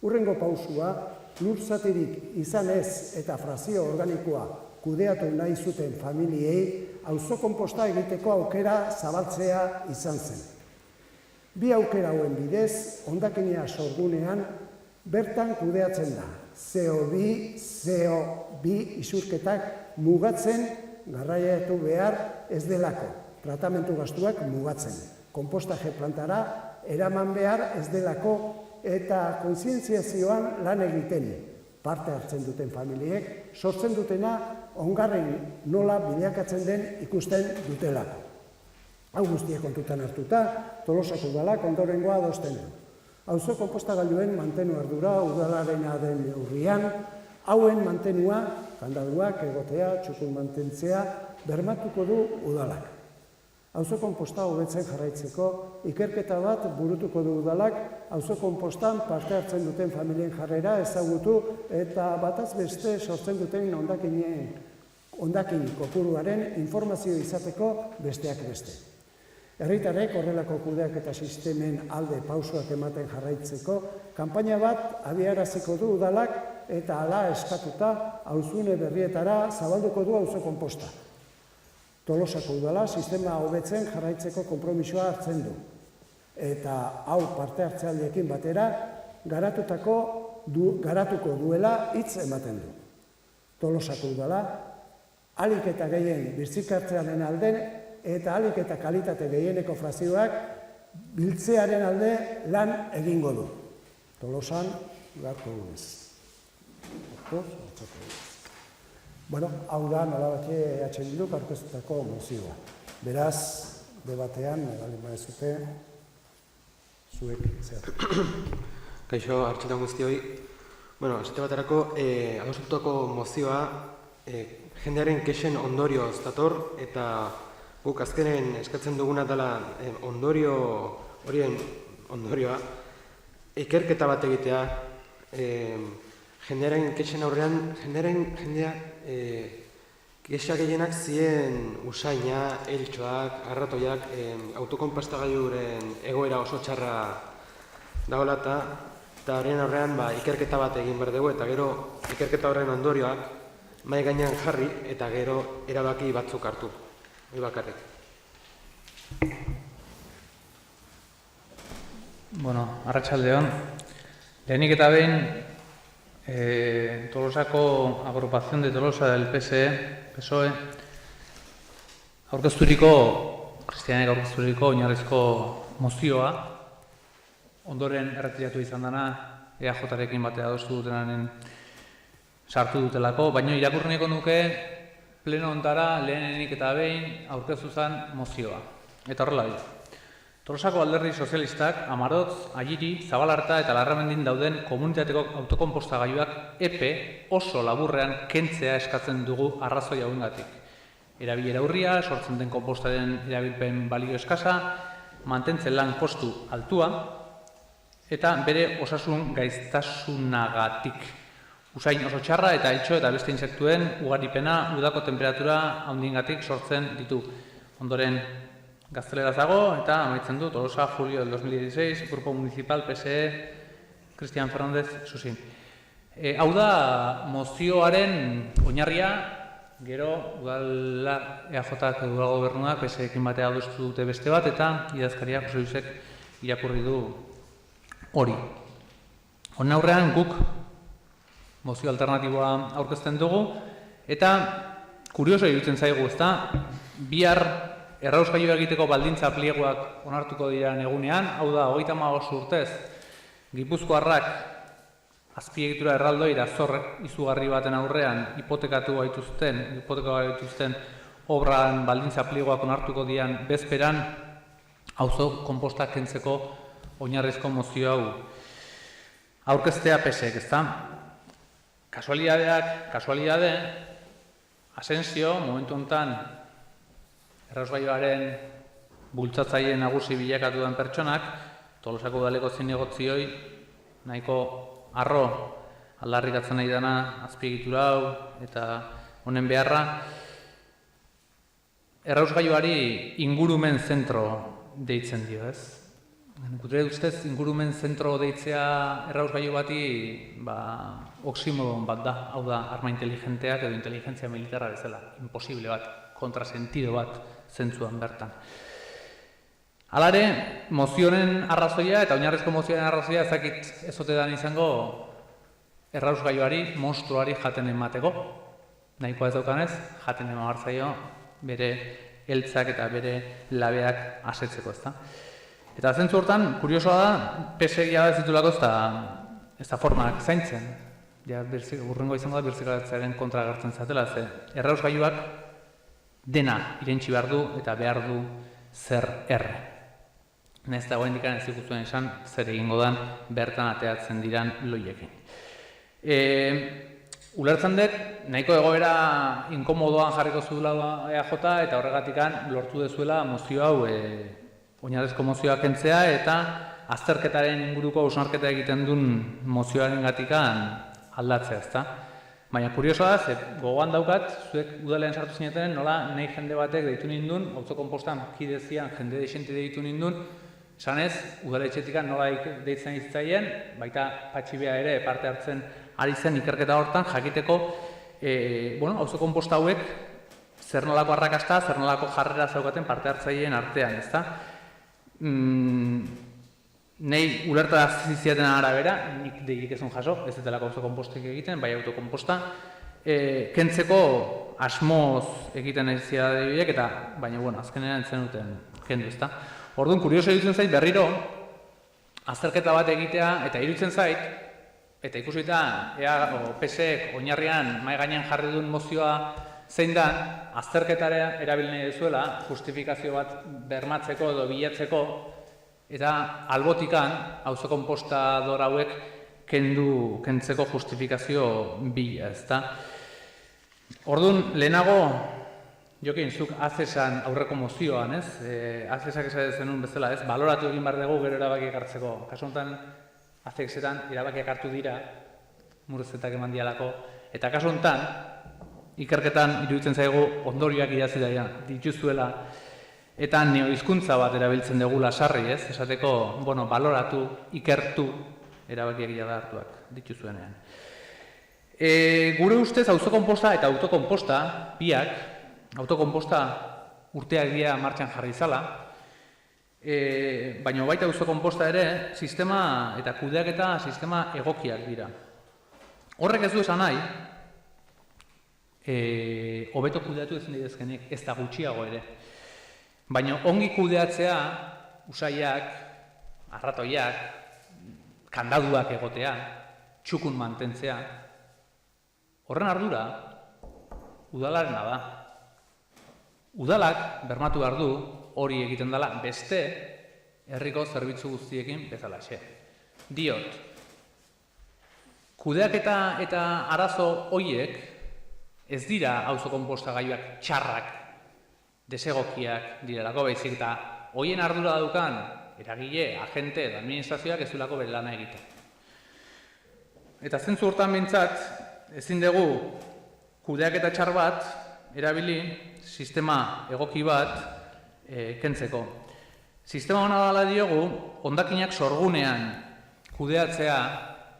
Hurrengo pausua, lurzatirik izan ez eta frazio organikoa kudeatu nahi zuten familiei auzokonposta egiteko aukera zabaltzea izan zen. Bi aukera hauen bidez, hondakina sorgunean bertan kudeatzen da. CO2 isurketak mugatzen garraiatu behar ez delako, tratamentu gastuak mugatzen. Konpostaje plantara eraman behar ez delako eta kontzientziazioan lan egiten. Parte hartzen duten familiek, sortzen dutena ongarren nola bilakatzen den ikusten dutelako. Hau guztiek kontutan hartuta, Tolosako udalak ondorengoa adosten du. Auzokonpostagailuen mantenu ardura udalarena den neurrian, hauen mantenua, kandaduak, egotea, txukun mantentzea, bermatuko du udalak. Auzokonposta hobetzen jarraitzeko, ikerketa bat burutuko du udalak, auzokonpostan parte hartzen duten familien jarrera ezagutu eta bataz beste sortzen duten hondakin kopuruaren informazio izateko besteak beste. Herritarrek horrelako kudeaketa sistemen alde pausoak ematen jarraitzeko, kanpaina bat abiaraziko du udalak eta hala eskatuta auzune berrietara zabalduko du auzokonposta. Tolosako udala sistema hobetzen jarraitzeko konpromisoa hartzen du. Eta hau parte hartzaileekin batera garatuko duela hitz ematen du. Tolosako udala ahalik eta gehien birzikartzearen alde eta ahalik eta kalitate gehieneko frazioak biltzearen alde lan egingo du. Tolosan garko gunez. Bueno, hau da nolabaki EH Bilduk aurkeztutako mozioa. Beraz, debatean, baldin baduzue, zuek zer. Kaixo, arratsalde guztioi. Bueno, esate baterako, adostutako mozioa jendearen kexen ondorioz dator eta guk azkenen eskatzen duguna dela ondorioa ikerketa bat egitea jendearen kexen aurrean, kexa gehienak ziren usaina, eltxoak, arratoiak, autokonpostagailuren egoera oso txarra dagoela eta horien aurrean ikerketa bat egin behar dugu eta gero ikerketa horren ondorioak mahai gainean jarri eta gero erabaki batzuk hartu. Hori bakarrik. Bueno, arratsaldeon. Lehenik eta behin, Tolosako agrupación de Tolosa del PSOE, Kristianek aurkezturiko oinarrizko mozioa, ondoren erretiratu izan dena, EAJ-rekin batea adostu dutenanen sartu dutelako, baina irakurri nahiko nuke pleno hontara lehenik eta behin aurkeztu zen mozioa. Eta horrela dira. Tolosako alderdi sozialistak, Amarotz, Agiri, Zabalarta eta Larramendin dauden komunitateko autokonpostagailuak epe oso laburrean kentzea eskatzen dugu arrazoi hauengatik. Erabilera urria, sortzen den konpostaren erabilpen balio eskasa, mantentzen lan kostu altua eta bere osasun gaiztasunagatik. Usain oso txarra eta eltxo eta beste insektuen ugaripena udako temperatura handiengatik sortzen ditu. Ondoren gaztelera zago eta amaitzen du Tolosa, julio del 2016, Grupo Municipal PSE, Cristian Fernández, Susin. Hau da mozioaren oinarria, gero udala EAJak edo udal gobernuak PSE-ekin batea adostu dute beste bat eta idazkaria Jose Luisek irakurri du hori. Honen aurrean guk mozio alternatiboa aurkezten dugu eta kurioso iruditzen zaigu, ezta? Bihar errausgailua egiteko baldintza pliegoak onartuko diren egunean, hau da, 35 urtez, Gipuzkoarrak azpiegitura erraldoira zorrek izugarri baten aurrean hipotekatu gaituzten obran baldintza pliegoak onartuko diren bezperan, auzo konposta kentzeko oinarrizko mozio hau aurkeztea PSek, ezta? Kasualidade, Asensio, momentu honetan, errausgailuaren bultzatzaile nagusi bilakatu den pertsonak, Tolosako udaleko zinegotzioi nahiko arro aldarrikatzen nahi dena azpiegitura hau eta honen beharra, errausgailuari ingurumen zentro deitzen dio, ez? Gure ustez ingurumen zentro deitzea errausgailu bati oximoron bat da, hau da arma inteligenteak edo inteligentzia militarra bezala, imposible bat, kontrasentido bat zentzuan bertan. Halare, mozionen arrazoia eta oinarrizko mozioaren arrazoia ezakit ezotedan izango errausgailuari, monstruari jaten emateko. Nahikoa ez daukanez, jaten emabartzaio bere eltzak eta bere labeak asetzeko, ezta? Eta zentzu hortan, kuriosoa da, PSek ez ditulako ez da formak zaintzen. Urrengo izango da birzikalatzearen kontra agertzen zatela, ze errausgailuak dena irentsi behar du eta behar du zer erre. Nahiz dagoen dikan ez ikustuen esan zer egingo dan bertan ateatzen diran loiekin. Ulertzen dut, nahiko egoera inkomodoan jarriko zuela EAJ eta horregatikan lortu dezuela mozio hau oinarrizko mozioa kentzea eta azterketaren inguruko hausnarketa egiten duen mozioaren gatikan aldatzea, ezta? Baina kuriosoa da, gogoan daukat, zuek udalean sartu zinetenen, nola nahi jende batek deitu nindun, autokonpostan kidezian jende desente deitu nindun, esanez, udaletxetikan nola deitzen iztzaien, baita patxibea ere parte hartzen ari zen ikerketa hortan, jakiteko, autokonposta hauek zer nolako arrakasta, zer nolako jarrera zaukaten parte hartzaileen artean, ezta? Nei ulerta ziziaten arabera, nik deik ezun jaso, ez delako autokonpostek egiten, bai autokonposta, kentzeko asmoz egiten ezia debidek, eta baina, azkenean entzen duten kendu, ezta? Orduan, kurioso iruditzen zait, berriro, azterketa bat egitea, eta iruditzen zait, eta ikusita, PSek oinarrian mahai gainean jarri duen mozioa zein da, azterketara erabil nahi duzuela, justifikazio bat bermatzeko edo bilatzeko, eta albotikan, autokonpostador hauek kentzeko justifikazio bila, ezta? Orduan, lehenago, Jokin, zuk azesan aurreko mozioan, ez? Azesak esan zenun bezala, ez? Baloratu egin behar dugu gero erabakiak hartzeko. Kasu honetan, azeksetan erabakiak hartu dira, murrizketak eman dialako, eta kasu honetan, ikerketan iruditzen zaigu ondorioak idatzi dituzuela, eta neohizkuntza bat erabiltzen dugula sarri, ez? Esateko, baloratu, ikertu, erabakiak jada hartuak dituzuenean. Gure ustez, auzokonposta eta autokonposta, biak, autokonposta urteak dira martxan jarri izala, baina baita auzokonposta ere, sistema eta kudeaketa sistema egokiak dira. Horrek ez du esan nahi, hobeto kudeatu ezin daitezkeenik, ez da gutxiago ere. Baina ongi kudeatzea, usaiak, arratoiak, kandaduak egotea, txukun mantentzea, horren ardura, udalarena da. Udalak bermatu behar du, hori egiten dela, beste herriko zerbitzu guztiekin bezalaxe. Diot, kudeaketa eta arazo hoiek ez dira auzokonpostagailuak txarrak, desegokiak direlako, baizik eta hoien ardura daukan eragile, agente edo administrazioak ez duelako bere lana egiten. Eta zentzu hortan behintzat, ezin dugu kudeaketa txar bat erabili sistema egoki bat kentzeko. Sistema hona dela diogu, hondakinak sorgunean kudeatzea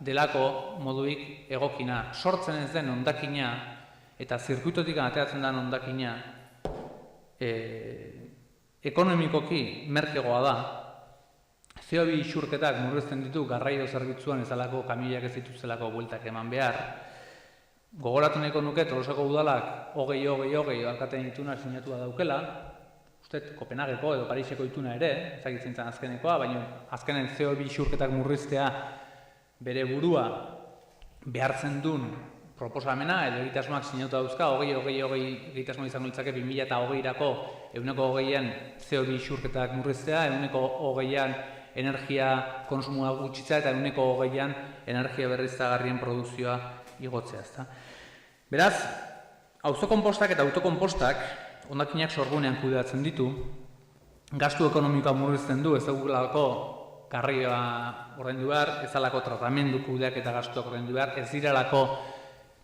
delako moduik egokina. Sortzen ez den hondakina eta zirkuitotik ateratzen den hondakina ekonomikoki merkegoa da. CO2 isurketak murrizten ditu garraio zerbitzuan ezalako kamioiak ez dituztelako bueltak eman behar. Gogoratu nahiko nuke Tolosako udalak 20-20-20 alkateen ituna sinatua daukela, uste Kopenhageko edo Pariseko ituna ere, ezagitzen zen azkenekoa, baina azkenen CO2 isurketak murriztea bere burua behartzen duen proposamena edo egitasmoak sinatu dauzka, 20-20-20 egitasmoa izango litzake 2020-erako 120an CO2 isurketak murriztea, 120an energia konsumoa gutxitzea eta 120an energia berriztagarrien produkzioa igotzea, ezta. Beraz, auzokonpostak eta autokonpostak hondakinak sorgunean kudeatzen ditu, gastu ekonomikoa murrizten du, ez dugulako garraioa ordaindu behar, ez dalako tratamendu kudeak eta gastuak ordaindu behar, ez diralako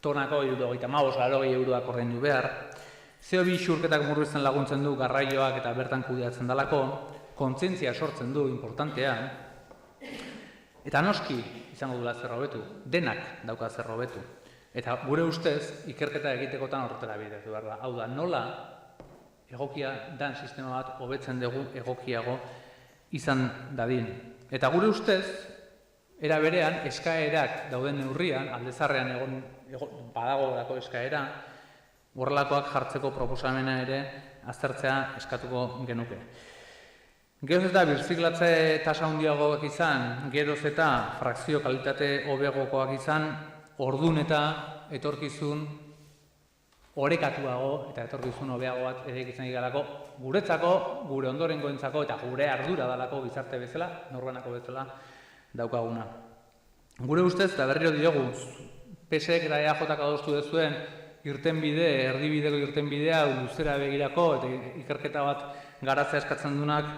tonako 75-80 euroak ordaindu behar, CO2 isurketak murrizten laguntzen du garraioak eta bertan kudeatzen dalako, kontzientzia sortzen du, importantea, eta noski izango dula zer hobetu, denak dauka zer hobetu. Eta gure ustez, ikerketa egitekotan horretara bidetu behar da. Hau da, nola egokia dan sistema bat hobetzen dugu egokiago izan dadin. Eta gure ustez, era berean, eskaerak dauden neurrian, aldezarrean badagolako eskaera, horrelakoak jartzeko proposamena ere aztertzea eskatuko genuke. Geroz eta birziklatze tasa handiagoak izan, geroz eta frakzio kalitate hobeagokoak izan, ordun eta etorkizun orekatuago eta etorkizun hobeago bat ere izan egalako guretzako, gure ondorengoentzako eta gure ardura dalako gizarte bezala, norbanako bezala daukaguna. Gure ustez, eta berriro diogu, PSek eta EAJak adostu dezuen irtenbide, erdibideko irtenbidea luzera begirako eta ikerketa bat garatzea eskatzen dunak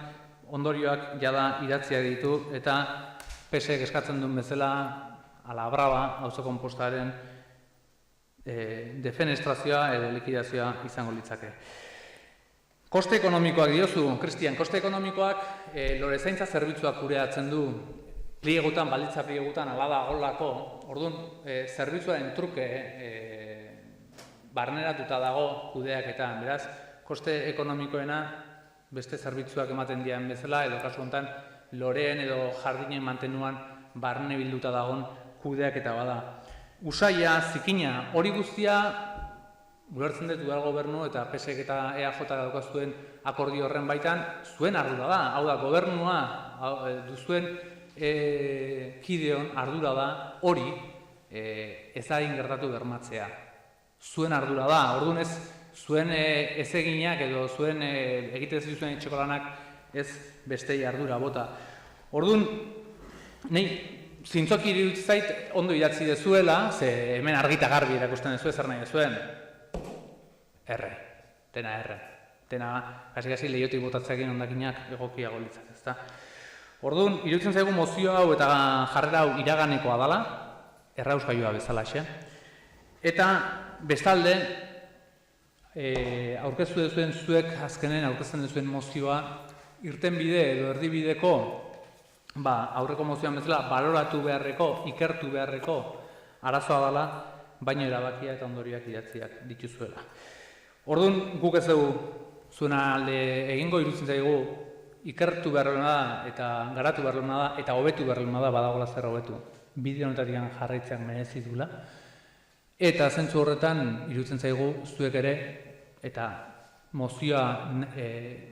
ondorioak jada idatzia ditu eta PSek eskatzen duen bezala ala braba auzokonpostaren defenestrazioa edo likidazioa izango litzake. Koste ekonomikoak diozu, Kristian, koste ekonomikoak lorezaintza zerbitzuak kudeatzen du pliegutan, balditza pliegutan, ala da golako, orduan zerbitzuaren truke barneratuta dago kudeaketan, beraz, koste ekonomikoena beste zerbitzuak ematen dian bezala, edo kasu honetan loreen edo jardinen mantenuan barne bilduta dagoen kudeaketa bada. Usaia, zikina, hori guztia, ulertzen dut udal gobernu eta PSek eta EAJ daukazuen akordio horren baitan, zuen ardura da. Hau da, gobernua duzuen kideon ardura da hori ez da gertatu bermatzea. Zuen ardura da, orduan ez zuen ezeginak edo zuen egiten zituzuen etxeko lanak ez bestei ardura bota. Orduan, nahi, zintzoki iruditzen zait ondo idatzi dezuela, ze hemen argita garbi erakusten dezu zer nahi dezuen. Erre, dena erre. Dena, kasi lehiotik botatzeakin hondakinak egokiago litzak, ezta. Orduan, iruditzen zaigu mozio hau eta jarrera hau iraganekoa dela, errausgailua bezalaxe. Eta bestalde, aurkeztu duzuen zuek azkenen aurkezten duzuen mozioa irtenbide edo erdibideko aurreko mozioan bezala baloratu beharreko, ikertu beharreko arazoa dela, baina erabakia eta ondorioak idatziak dituzuela. Orduan, guk ez dugu zuen alde egingo, iruditzen zaigu ikertu beharrena da eta garatu beharrena da eta hobetu beharrena da badagoela zer hobetu. Bide honetatik jarraitzeak merezi duela. Eta zentzu horretan iruditzen zaigu zuek ere eta mozioa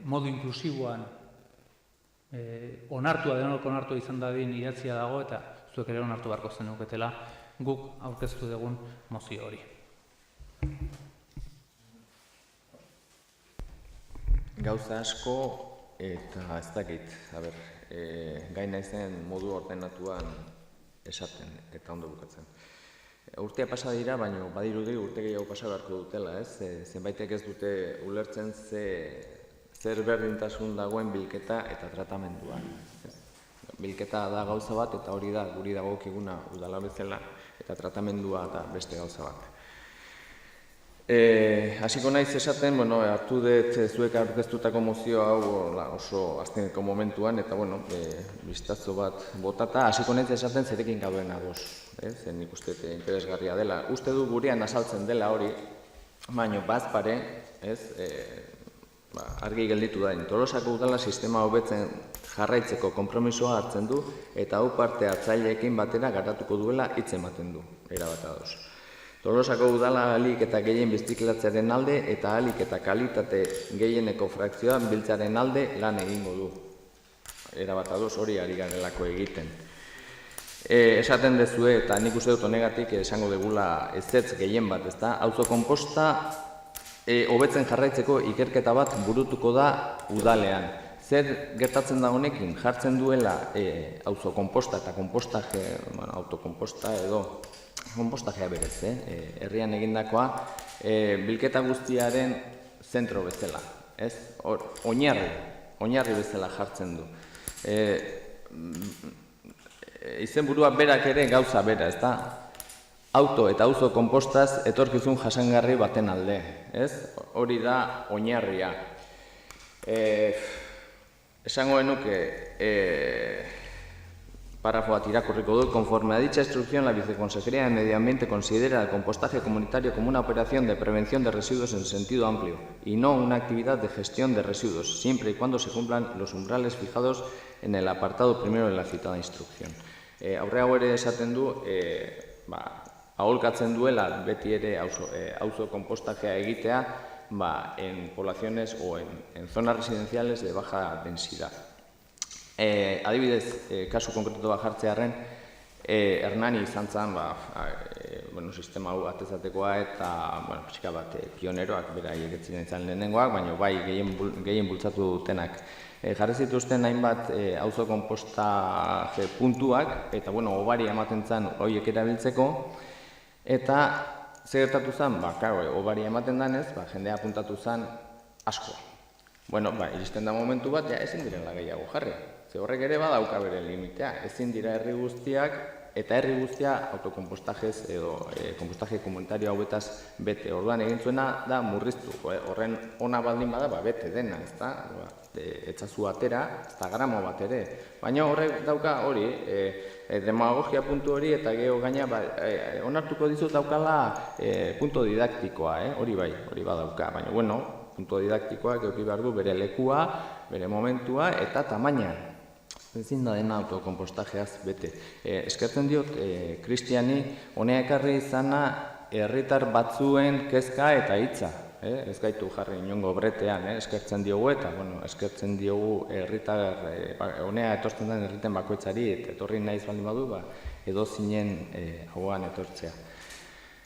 modu inklusiboan onartua, denok onartua izan dadin idatzia dago eta zuek ere onartu beharko zenuketela guk aurkeztu dugun mozio hori. Gauza asko eta ez dakit, gai naizen modu ordenatuan esaten eta ondo bukatzen. Urtea pasa dira, baina badirudi urte gehiago pasa beharko dutela, zenbaitek ez dute ulertzen zer berdintasun dagoen bilketa eta tratamenduan. Bilketa da gauza bat eta hori da guri dagokiguna udala bezala eta tratamendua da beste gauza bat. Hasiko naiz esaten, hartu dut zuek aurkeztutako mozio hau oso azkeneko momentuan eta bistazo bat botata, hasiko naiz esaten zerekin gauden ados, zen nik uste interesgarria dela. Uste du gurean azaltzen dela hori, baina bazpare, argi gelditu da, Tolosako udala sistema hobetzen jarraitzeko konpromisoa hartzen du eta hau parte hartzaileekin batera garatuko duela hitz ematen du, erabat ados. Tolosako udala ahalik eta gehien biziklatzearen alde eta ahalik eta kalitate gehieneko frakzioa biltzaren alde lan egingo du. Erabat ados hori ari garelako egiten. Esaten dezue eta nik uste dut honegatik esango degula ezetz gehien bat, ezta? Auzo konposta hobetzen jarraitzeko ikerketa bat burutuko da udalean. Zer gertatzen da honekin? Jartzen duela auzo konposta eta konpostaje, autokonposta edo konpostajea berez, herrian egindakoa, bilketa guztiaren zentro bezala, oinarri bezala jartzen du. Izenburua berak ere gauza bera, ez da? Auto eta auzo konpostaz etorkizun jasangarri baten alde, ez? Hori da oinarria. Esango genuke, párrafo bat irakurriko dut, conforme a dicha instrucción, la Viceconsejería de Medio Ambiente considera el compostaje comunitario como una operación de prevención de residuos en sentido amplio y no una actividad de gestión de residuos, siempre y cuando se cumplan los umbrales fijados en el apartado primero de la citada instrucción. Aurreago ere esaten du, aholkatzen duela beti ere auzo konpostajea egitea en poblaciones o en zonas residenciales de baja densidad. Adibidez, kasu konkretu bat jartzearen, Hernani izan zen sistema hau atezatekoa eta pixka bat pioneroak beraiek ez ziren izan lehenengoak, baina bai gehien bultzatu dutenak. Jarri zituzten hainbat auzo konpostaje puntuak eta obari ematen zen horiek erabiltzeko eta zer gertatu zen, obari ematen denez, jendea apuntatu zen asko. Iristen da momentu bat, ezin direla gehiago jarri. Ze horrek ere badauka bere limitea. Ezin dira herri guztiak eta herri guztia autokonpostajez edo konpostaje komunitario hauetaz bete. Orduan egin zuena da murriztu. Horren ona baldin bada, bete dena, ez da? Etzazu atera, ez da gramo bat ere. Baina horrek dauka hori, demagogia puntu hori eta geho gaina onartuko dizut daukala punto didaktikoa, hori bai, hori badauka. Baina, punto didaktikoak eduki behar du bere lekua, bere momentua eta tamaina. Ezin da dena autokonpostajeaz bete. Eskertzen diot, Kristiani, honea ekarri izana herritar batzuen kezka eta hitza. Ez gaitu jarri inongo bretean, eskertzen diogu eta, eskertzen diogu herritar, honea etortzen den herriten bakoitzari, eta etorri nahiz baldin badu, edo zinen hauan etortzea.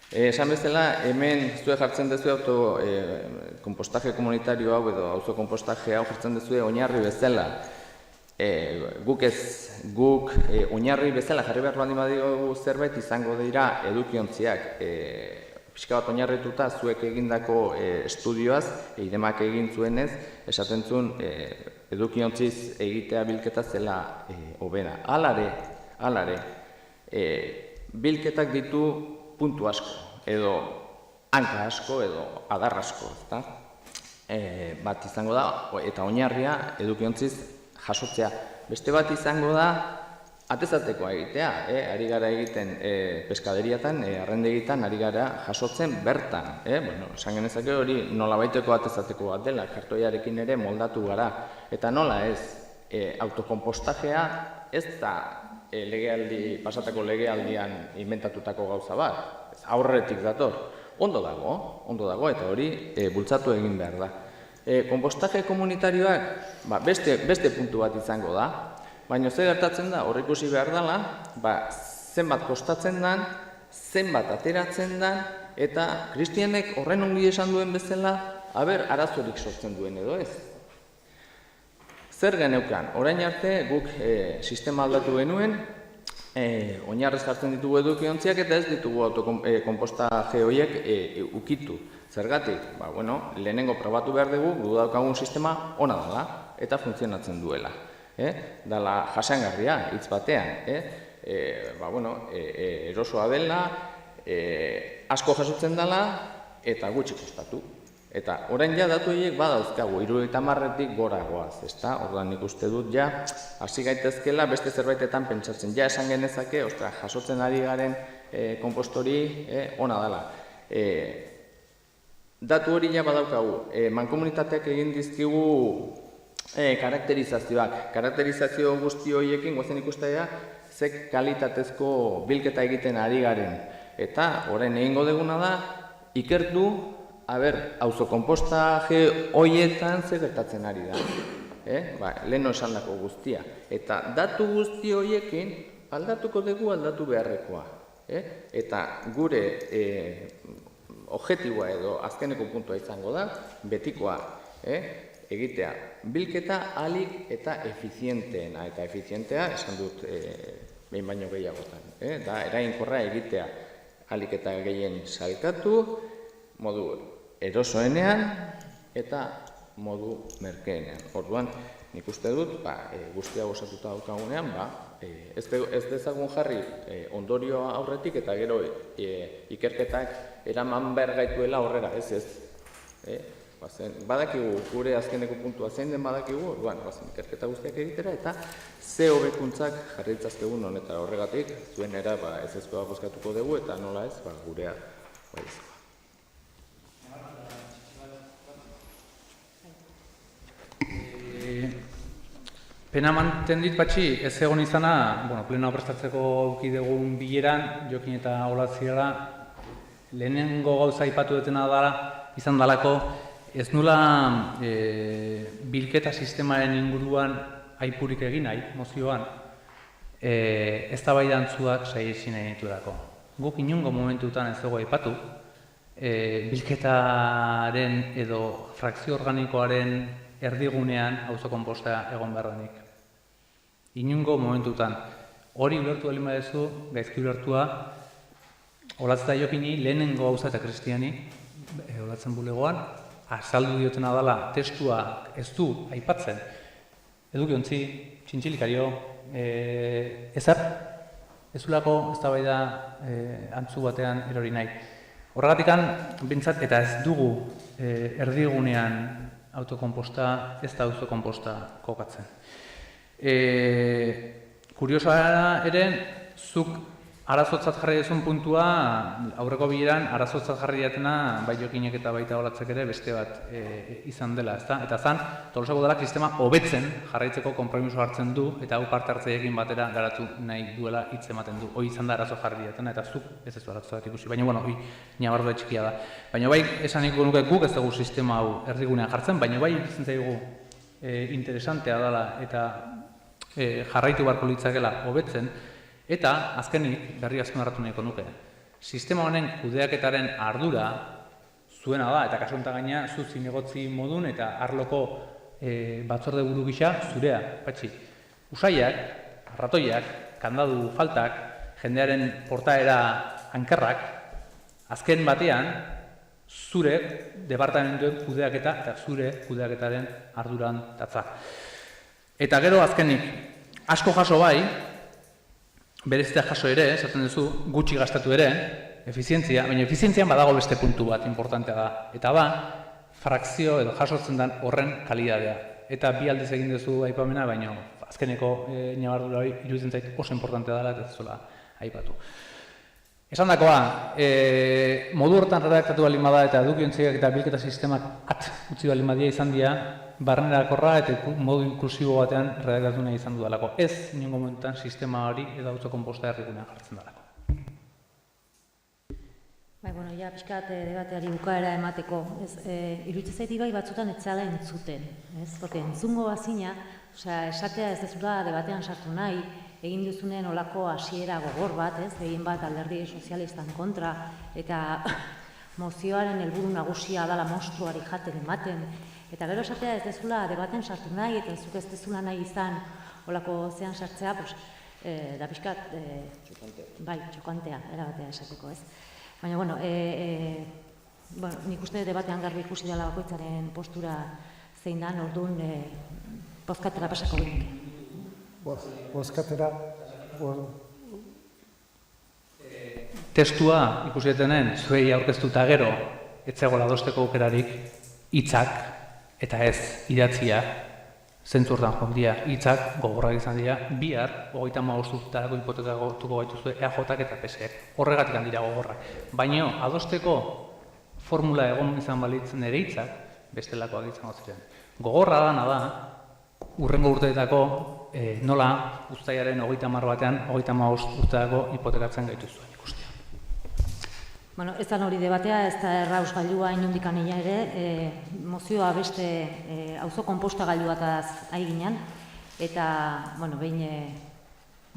Esan bezala, hemen zue jartzen duzu autokonpostaje komunitario hau edo auzo konpostaje hau jartzen duzu oinarri bezala. Guk oinarri bezala jarri behar baldin badiogu zerbait izango dira edukiontziak. Pixka bat oinarrituta zuek egindako estudioaz, eidemak egin zuenez, esaten zuen edukiontziz egitea bilketa zela hobena. Alare, bilketak ditu puntu asko, edo hanka asko, edo adar asko, ezta? Bat izango da, eta oinarria edukiontziz jasotzea. Beste bat izango da, atezatekoa egitea, ari gara egiten peskaderiatan, arrendegitan, ari gara jasotzen bertan. Esan genezake hori nolabaiteko atezateko bat dela, kartoiarekin ere moldatu gara. Eta nola ez, autokompostajea ez da pasatako legealdian inventatutako gauza bat, aurretik dator. Ondo dago, eta hori bultzatu egin behar da. Kompostaje komunitarioak beste puntu bat izango da, baina ze gertatzen da, hor ikusi behar dela, zenbat kostatzen den, zenbat ateratzen den, eta Kristianek horren ongi esan duen bezala, arazorik sortzen duen edo ez. Zer geneukan, orain arte guk sistema aldatu genuen, oinarrez jartzen ditugu edukiontziak eta ez ditugu autokompostaje horiek ukitu. Zergatik, lehenengo probatu behar dugu, gu daukagun sistema ona dela eta funtzionatzen duela. Dala jasangarria, hitz batean, erosoa dela, asko jasotzen dela eta gutxi kostatu. Eta orain ja datu horiek badauzkagu, 70-etik gora goaz, ezta? Orduan nik uste dut ja, hasi gaitezkela beste zerbaitetan pentsatzen. Ja esan genezake, jasotzen ari garen kompostori ona dela. Datu hori ja badaukagu, mankomunitateak egin dizkigu karakterizazioak. Karakterizazio guzti horiekin gozen ikustea ze kalitatezko bilketa egiten ari garen. Eta orain egingo duguna da, ikertu auzokompostaje horietan ze gertatzen ari da. Leheno esandako guztia. Eta datu guzti horiekin aldatuko dugu aldatu beharrekoa. Eta gure objektiboa edo azkeneko puntua izango da, betikoa egitea bilketa ahalik eta efizienteena. Eta efizientea esan dut behin baino gehiagotan. Da eraginkorra egitea ahalik eta gehien salkatu, modu erosoenean eta modu merkeenean. Orduan, nik uste dut, guztia osatuta daukagunean, ez dezagun jarri ondorioa aurretik eta gero ikerketak eraman behar gaituela horrera, ez. Badakigu, gure azkeneko puntua zein den badakigu, orduan, ikerketa guztiak egitera eta ze hobekuntzak jarri ditzazkegun honetara horregatik, zuenera ez ezkoa bozkatuko dugu eta nola ez, gurea baizkoa. Pena manten dit patxi, ez egon izana, plenoa prestatzeko aukidegun bileran, Jokin eta Olatzirela, lehenengo gauza aipatu dutena dela, izan dalako, ez nula bilketa sistemaren inguruan aipurik egin nahi, mozioan, ez da bai dantzuak saiesin nahi dituelako. Guk inungo momentutan ez dugu aipatu, bilketaren edo frakzio organikoaren erdigunean auzokomposta egon behar denik. Inungo momentutan. Hori ulertu baldin baduzu, gaizki ulertua, Olatz eta Jokini lehenengo gauza eta Kristiani, Olatzen bulegoan, azaldu diotena dela testua ez du aipatzen. Edukiontzi, txintxilikario, ezar, ez ulako eztabaida antzu batean erori nahi. Horregatikan, bintzat, eta ez dugu erdigunean autokomposta, ez da auzokomposta kokatzen. Kuriosoa ere, zuk arazotzat jarri duzun puntua, aurreko bileran arazotzat jarri diatena bai Jokinek eta baita Olatzek ere beste bat izan dela, ezta? Eta zan, Tolosako dela sistema hobetzen jarraitzeko konpromiso hartzen du eta hau parte hartzaileekin batera garatu nahi duela hitz ematen du. Hoi izan da arazo jarri diatena eta zuk ez ez du arazoak ikusi. Baina, hoi nabardua txikia da. Baina bai, esan niko nuke guk ez dugu sistema hau erdigunean jartzen, baina bai iruditzen zaigu interesantea dela eta jarraitu beharko litzakela hobetzen. Eta, azkenik, berri azpimarratu nahiko nuke, sistema honen kudeaketaren ardura zuena da, eta kasu honetan gaina zu zinegotzi modun eta arloko batzorde buru gisa zurea, patxi. Usaiak, arratoiak, kandadu faltak, jendearen portaera hankarrak, azken batean, zure departamentuen kudeaketa eta zure kudeaketaren arduran datza. Eta gero azkenik, asko jaso bai, berezita jaso ere, esaten duzu, gutxi gastatu ere, efizientzia, baina efizientzian badago beste puntu bat importantea da. Eta da, frakzio edo jasotzen den horren kalidadea. Eta bi aldiz egin duzu aipamena, baina azkeneko ñabardura hori iruditzen zait oso importantea dela eta ez zuela aipatu. Esan dakoa, modu hortan redaktatu baldin bada eta edukiontziak eta bilketa sistemak utzi baldin badia izan dira, barnerakorra eta modu inklusibo batean redaktatu nahi izan dudalako. Ez inongo momentan sistema hori edo autokonposta herrigunean jartzen dalako. Bai, bueno, ja, pixkat debateari bukaera emateko. Iruditzen zait bai batzutan etzala entzuten, ez? Porque entzungo bazina, esatea ez dezula debatean sartu nahi, egin duzunen olako hasiera gogor bat, ez? Egin bat alderdi sozialistan kontra, eta mozioaren helburu nagusia dala monstruari jaten ematen, eta gero esatea ez dezula debaten sartu nahi, eta zuk ez dezula nahi izan olako zean sartzea, da pixkat, bai, txokantea, erabatea esateko, ez? Baina, bueno, nik uste debatean garbi ikusi dela bakoitzaren postura zein dan, orduan bozkatera pasako ginek. Bozkatera... Testua ikusi detenen, zuei aurkeztuta gero, etzegoela adosteko aukerarik, hitzak eta ez idatzia, zentzurtan joan dira, hitzak gogorrak izan dira, bihar, 35 urtetarako hipotekatuko gaituzue EAJak eta PSek. Horregatik handira gogorrak. Baina, adosteko formula egon izan balitz nire hitzak, bestelakoak izango ziren. Gogorra dana da, hurrengo urteetako nola uztailaren 30 batean, 35 urteetako hipotekatzen gaituzuen ikustea. Bueno, ez da hori debatea, ez da errausgailua inondik anila ere, mozioa beste auzo konposta gailu bataz ari ginen, eta, bueno, behin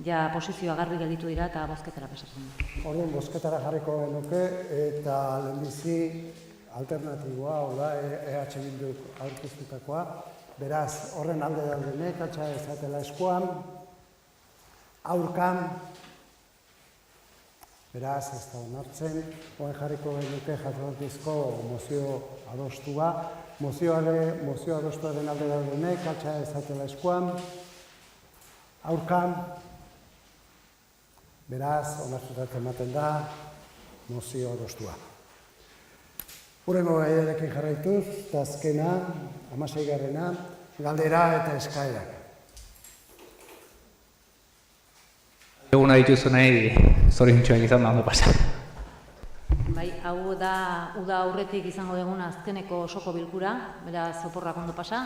ja posizioa garbi gelditu dira eta bozketara pasatzen. Orduan, bozketara jarriko genuke, eta lehenbizi alternatiboa, hola, EH Bilduk aurkeztutakoa, beraz, horren alde daudenek, altxa ezatela eskuan, aurkan, beraz, ez da onartzen, oen jarriko genuke jatorrizko mozio adostua. Mozio adostuaren alde daudenek, altxa ezatela eskuan, aurkan, beraz, onartutat ematen da, mozio adostua. Hurrengo gaiarekin jarraituz, eta azkena, 16garrena, galdera eta eskaerak. Eguna dituzu nahi, zorintxoak izan da ondo pasa. Bai, hau da uda aurretik izango duguna azkeneko osoko bilkura, beraz oporrak ondo pasa,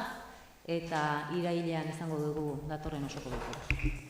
eta irailean izango dugu datorren osoko bilkura.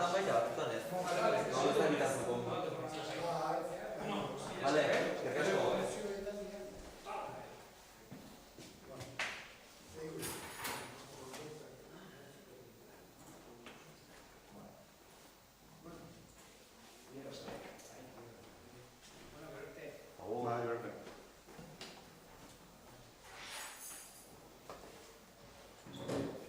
batzutan baita, batzutan ez. Hau ez da bitatuko. Bale, eskerrik asko. Bai, berte.